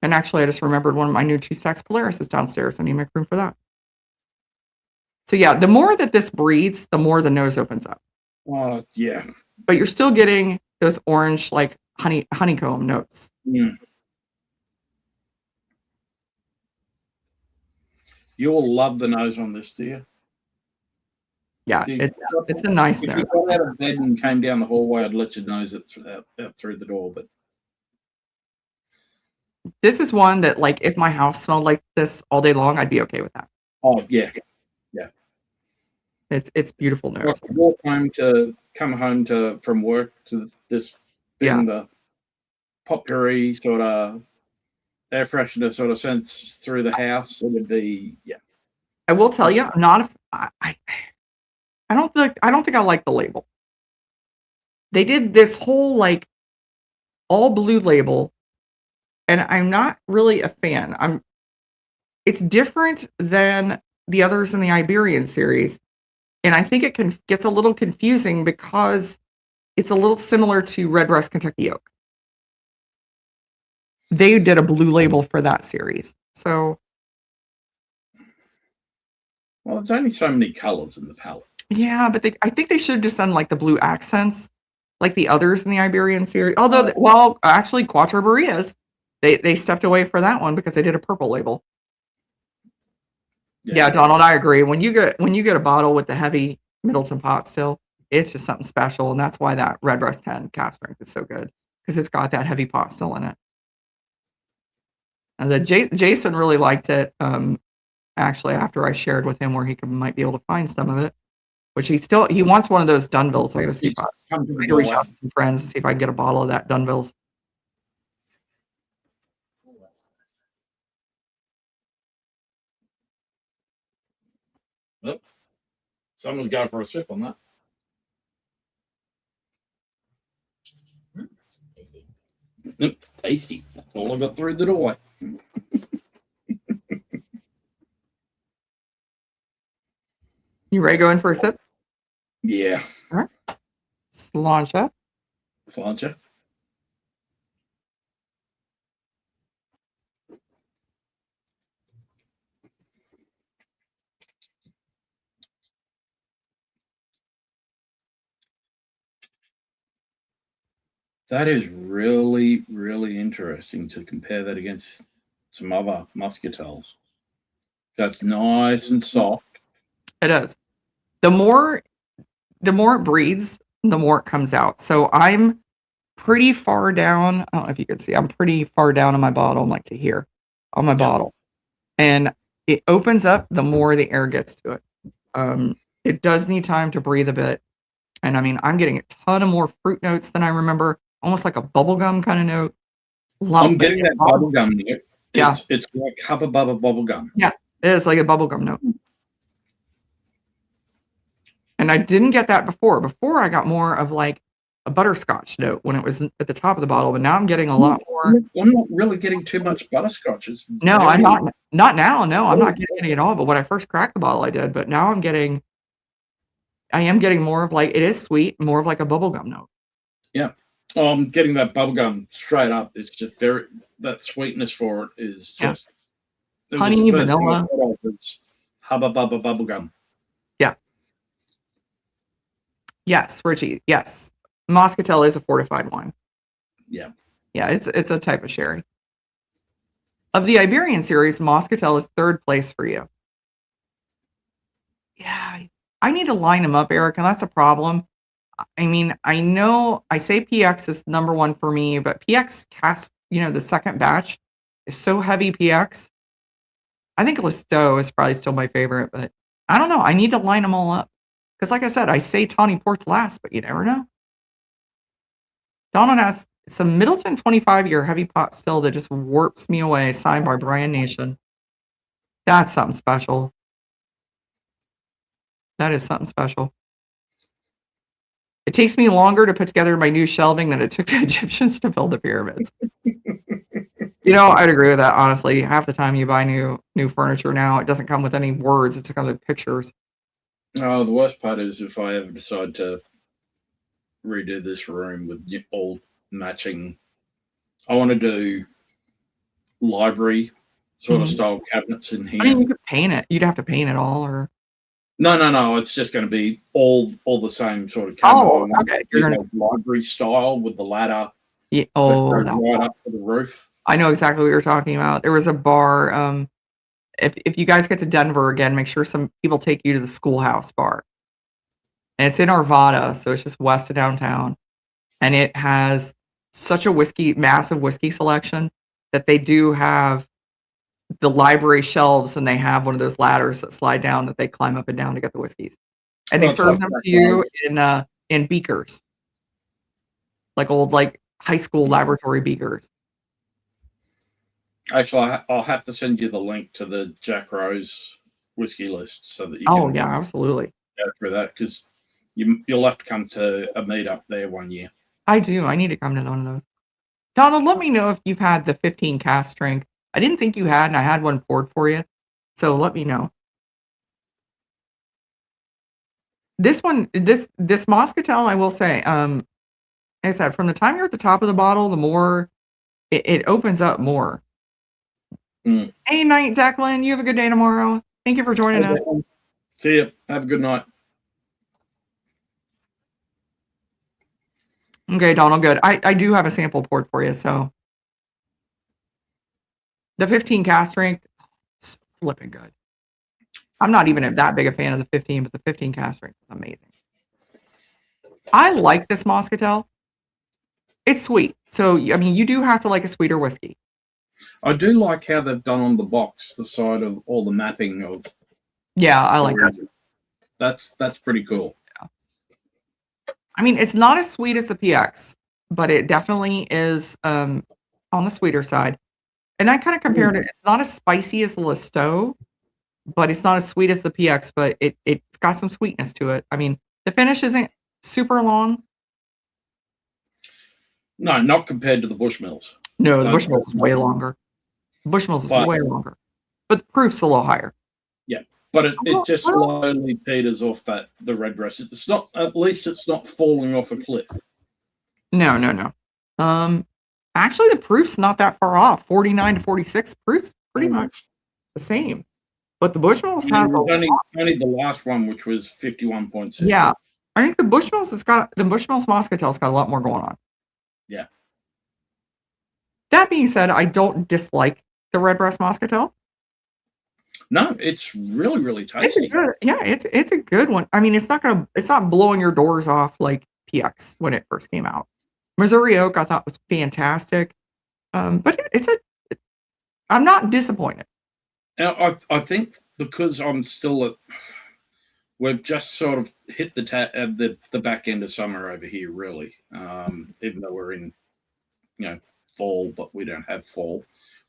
And actually, I just remembered one of my new 2 stacks Polaris is downstairs. I need to make room for that. So yeah, the more that this breeds, the more the nose opens up. Yeah. But you're still getting those orange, like honeycomb notes. Mm. You'll love the nose on this, do you? Yeah, it's a nice nose. If you got out of bed and came down the hallway, I'd let you nose it out through the door. But this is one that, like, if my house smelled like this all day long, I'd be okay with that. Oh yeah, yeah. It's beautiful nose. Come home from work to this being the potpourri sort of air freshener sort of sense through the house. It would be I will tell you, I'm not. I don't think I like the label. They did this whole like all blue label, and I'm not really a fan. It's different than the others in the Iberian series, and I think it gets a little confusing because it's a little similar to Redbreast Kentucky Oak. They did a blue label for that series, so. Well, there's only so many colors in the palette. Yeah, but I think they should have just done like the blue accents, like the others in the Iberian series. Although, well, actually, Quattro Barrias, they stepped away for that one because they did a purple label. Yeah, Donald, I agree. When you get a bottle with the heavy Middleton pot still, it's just something special, and that's why that Redbreast 10 cask strength is so good because it's got that heavy pot still in it. And Jason really liked it. Actually, after I shared with him where he might be able to find some of it, which he wants one of those Dunvilles. I got to see if I can reach out to some friends and see if I can get a bottle of that Dunvilles. Oh, someone's going for a sip on that. Tasty. That's all I got through the door. You ready to go in for a sip? Yeah. All right. Sláinte. Sláinte. That is really, really interesting to compare that against some other muscatels. That's nice and soft. It is. The more it breathes, the more it comes out. So I'm pretty far down. I don't know if you can see. I'm pretty far down on my bottle. I'm like to here on my bottle. And it opens up the more the air gets to it. It does need time to breathe a bit. And I mean, I'm getting a ton of more fruit notes than I remember. Almost like a bubblegum kind of note. I'm getting that bubblegum note. Yeah. It's like Hubba Bubba bubblegum. Yeah. It's like a bubblegum note. And I didn't get that before. Before I got more of like a butterscotch note when it was at the top of the bottle, but now I'm getting a lot more. I'm not really getting too much butterscotch. It's No, very, I'm not now. No, I'm not getting any at all. But when I first cracked the bottle, I did. But now I am getting more of like, it is sweet, more of like a bubblegum note. yeah. I'm getting that bubblegum straight up. It's just very, that sweetness for it is just, it was Honey, the first thing I vanilla. thought of was Hubba Bubba Bubblegum. Yeah. Yes, Richie. Yes. Moscatel is a fortified wine. Yeah. Yeah, it's a type of sherry. Of the Iberian series, Moscatel is third place for you. Yeah, I need to line them up, Eric, and that's a problem. I mean, I know I say PX is number one for me, but PX cast, the second batch is so heavy PX. I think Listeau is probably still my favorite, but I don't know. I need to line them all up. Because like I said, I say Tawny Port's last, but you never know. Donald asks, some Middleton 25-year heavy pot still that just warps me away, signed by Brian Nation. That's something special. That is something special. It takes me longer to put together my new shelving than it took the Egyptians to build the pyramids. I'd agree with that, honestly. Half the time you buy new furniture now, it doesn't come with any words. It just comes with pictures. Oh, the worst part is if I ever decide to redo this room with all matching, I want to do library sort of style cabinets in here. I mean, you could paint it. You'd have to paint it all, or no. It's just going to be all the same sort of cabinet. Oh, okay. You're going to library style with the ladder. Yeah. Right up to the roof. I know exactly what you're talking about. There was a bar. If you guys get to Denver again, make sure some people take you to the Schoolhouse Bar. And it's in Arvada, so it's just west of downtown. And it has such a massive whiskey selection that they do have the library shelves, and they have one of those ladders that slide down that they climb up and down to get the whiskeys. And they serve them to you in beakers, like old high school laboratory beakers. Actually, I'll have to send you the link to the Jack Rose whiskey list so that you can. Oh yeah, absolutely. Go through that because you'll have to come to a meetup there one year. I do. I need to come to one of those. Donald, let me know if you've had the 15 cask strength. I didn't think you had, and I had one poured for you. So let me know. This Moscatel, I will say, like I said, from the time you're at the top of the bottle, the more it opens up more. Hey, night, Declan. You have a good day tomorrow. Thank you for joining us. See you. Have a good night. Okay, Donald, good. I do have a sample poured for you, so. The 15 cask strength, it's flipping good. I'm not even that big a fan of the 15, but the 15 cask strength is amazing. I like this Moscatel. It's sweet. So, I mean, you do have to like a sweeter whiskey. I do like how they've done on the box, the side of all the mapping of. Yeah, I like that. That's pretty cool. Yeah. I mean, it's not as sweet as the PX, but it definitely is on the sweeter side. And I kind of compared it. It's not as spicy as the Listeau, but it's not as sweet as the PX, but it's got some sweetness to it. I mean, the finish isn't super long. No, not compared to the Bushmills. No, the Bushmills is way longer. Bushmills is way longer. But the proof's a little higher. Yeah, but it just slowly peters off the redbreast. It's not, at least it's not falling off a cliff. No. Actually, the proof's not that far off. 49 to 46. Proof's pretty much the same. But the Bushmills has only the last one, which was 51.6. Yeah. I think the Bushmills Moscatel's got a lot more going on. Yeah. That being said, I don't dislike the Redbreast Moscatel. No, it's really, really tasty. It's a good one. I mean, it's not blowing your doors off like PX when it first came out. Missouri Oak I thought was fantastic. But I'm not disappointed. Now, I think because I'm still we've just sort of hit the back end of summer over here, really. Even though we're in, fall, but we don't have fall.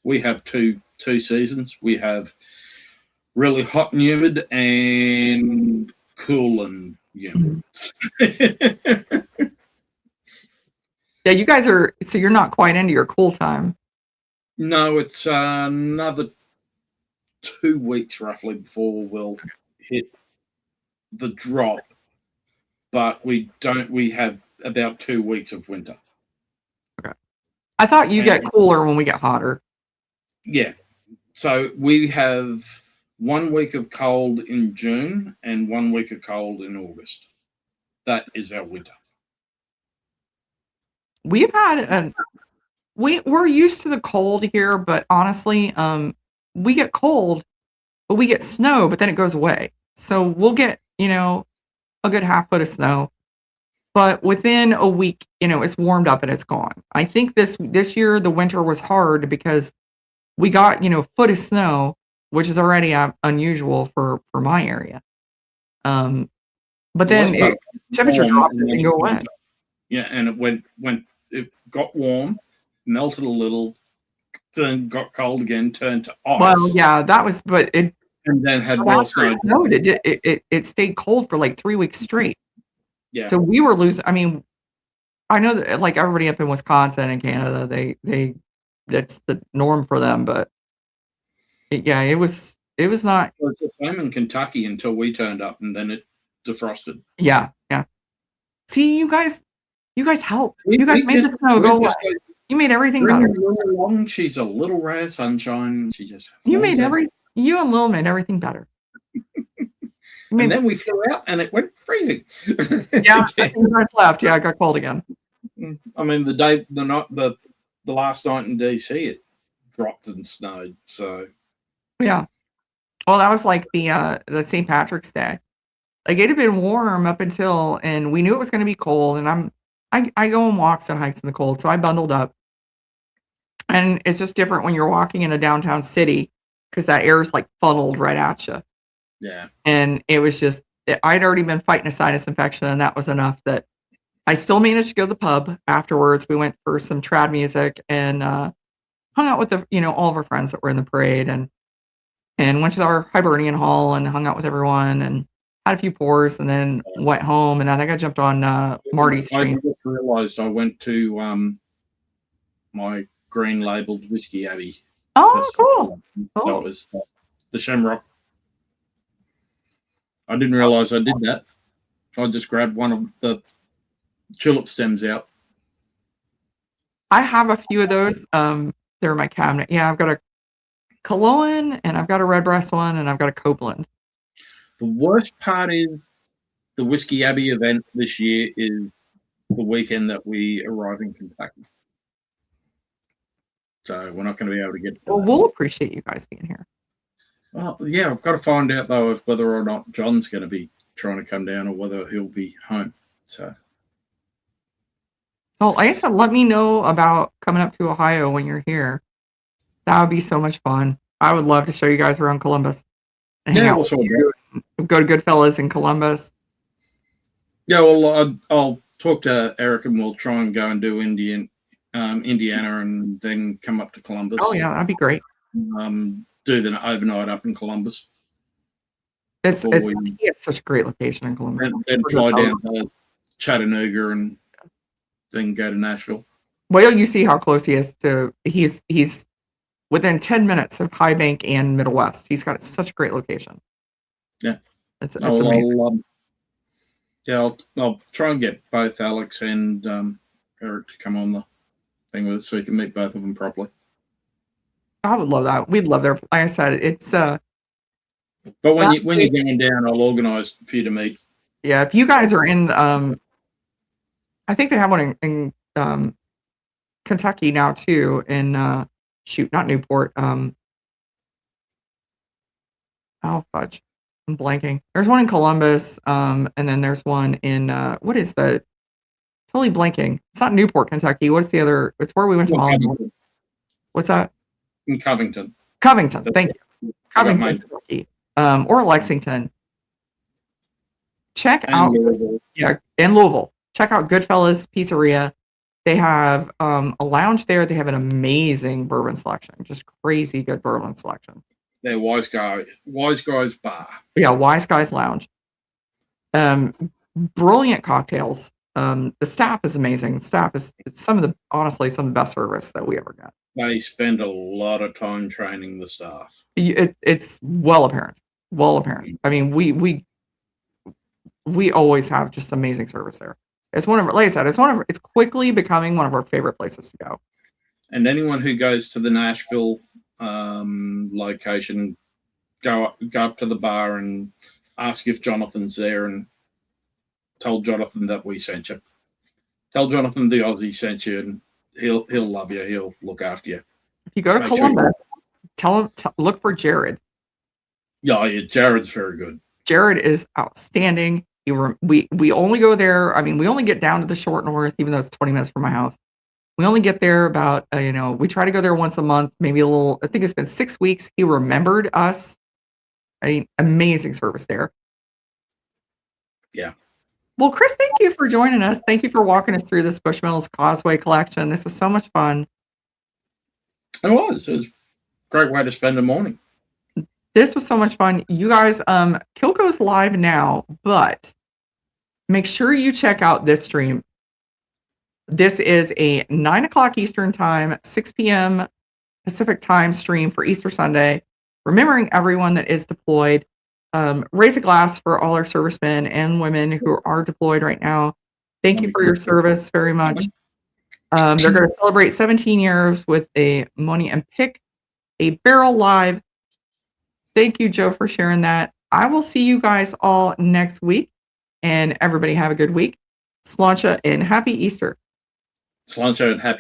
We have two seasons. We have really hot and humid and cool and humid. Yeah, you guys are, so you're not quite into your cool time. No, it's another 2 weeks roughly before we'll hit the drop, but we have about 2 weeks of winter. Okay. I thought you And get cooler when we get hotter. yeah, so we have 1 week of cold in June and 1 week of cold in August. That is our winter. We've had we're used to the cold here, but honestly, we get cold, but we get snow, but then it goes away. So we'll get, a good half foot of snow, but within a week, it's warmed up and it's gone. I think this year the winter was hard because we got, foot of snow, which is already unusual for my area. But then temperature dropped and didn't go away. Yeah, and it got warm, melted a little, then got cold again, turned to ice. Well, yeah, that was, but it and then had more snow. It stayed cold for like 3 weeks straight. Yeah. So we were losing. I mean, I know that like everybody up in Wisconsin and Canada, they that's the norm for them, but it was not. Well, it's the same in Kentucky until we turned up, and then it defrosted. Yeah. See, you guys helped. You guys made the snow go away. You made everything better. Along, she's a little ray of sunshine. She just you and Lil made everything better. And then we flew out, and it went freezing. Yeah, I left. Yeah, I got cold again. I mean, the last night in DC, it dropped and snowed. So yeah, well, that was like the St. Patrick's Day. Like it had been warm up until, and we knew it was going to be cold. And I go on walks and hikes in the cold, so I bundled up. And it's just different when you're walking in a downtown city because that air is like funneled right at you. Yeah. And it was just, I'd already been fighting a sinus infection, and that was enough that I still managed to go to the pub afterwards. We went for some trad music and hung out with all of our friends that were in the parade, and went to our Hibernian Hall and hung out with everyone and had a few pours, and then went home. And I think I jumped on Marty's stream. I just realized I went to my green labeled Whiskey Abbey. Oh, cool. That was the Shamrock. I didn't realize I did that. I just grabbed one of the tulip stems out. I have a few of those. They're in my cabinet. Yeah, I've got a Culloden, and I've got a Redbreast one, and I've got a Copeland. The worst part is the Whiskey Abbey event this year is the weekend that we arrive in Kentucky. So we're not going to be able to get to Well, we'll appreciate you guys being here. Well, yeah, I've got to find out, though, if whether or not John's going to be trying to come down or whether he'll be home. So. Well, like I said, let me know about coming up to Ohio when you're here. That would be so much fun. I would love to show you guys around Columbus. And hang out with you. Go to Goodfellas in Columbus. Yeah, well, I'll talk to Eric, and we'll try and go and do Indiana, and then come up to Columbus. Oh yeah, that'd be great. Do the overnight up in Columbus. It's such a great location in Columbus. Then fly down to Chattanooga and then go to Nashville. Well, you see how close he is to. He's within 10 minutes of High Bank and Middle West. He's got such a great location. Yeah, it's amazing. I'll try and get both Alex and Eric to come on the thing with us so we can meet both of them properly. I would love that. We'd love their. Like I said, it's. But when you're going down, I'll organise for you to meet. Yeah, if you guys are in, I think they have one in Kentucky now too. In not Newport. Oh fudge, I'm blanking. There's one in Columbus, and then there's one in what is the? Totally blanking. It's not Newport, Kentucky. What's the other? It's where we went to Hollywood. What's that? In Covington. Covington, thank you. Covington, Kentucky, or Lexington. Check out, in Louisville. Check out Goodfellas Pizzeria. They have a lounge there. They have an amazing bourbon selection, just crazy good bourbon selection. Their Wise Guys Bar. Yeah, Wise Guys Lounge. Brilliant cocktails. The staff is amazing. The staff is honestly some of the best service that we ever get. They spend a lot of time training the staff. It's well apparent. Well apparent. I mean, we always have just amazing service there. It's like I said, it's quickly becoming one of our favorite places to go. And anyone who goes to the Nashville location, go up to the bar and ask if Jonathan's there, and tell Jonathan that we sent you. Tell Jonathan the Aussie sent you, and he'll love you. He'll look after you. If you go to Columbus, tell him look for Jared. Yeah, Jared's very good. Jared is outstanding. We only go there. I mean, we only get down to the short north, even though it's 20 minutes from my house. We only get there about, we try to go there once a month, maybe a little. I think it's been 6 weeks. He remembered us. I mean, amazing service there. Yeah. Well, Chris, thank you for joining us. Thank you for walking us through this Bushmills Causeway collection. This was so much fun. It was a great way to spend the morning. This was so much fun. You guys, Kilco's live now, but make sure you check out this stream. This is a 9 o'clock Eastern time, 6 p.m. Pacific time stream for Easter Sunday. Remembering everyone that is deployed. Raise a glass for all our servicemen and women who are deployed right now. Thank you for your service very much. They're going to celebrate 17 years with a Money and Pick, a barrel live. Thank you, Joe, for sharing that. I will see you guys all next week, and everybody have a good week. Sláinte and happy Easter. Sláinte and happy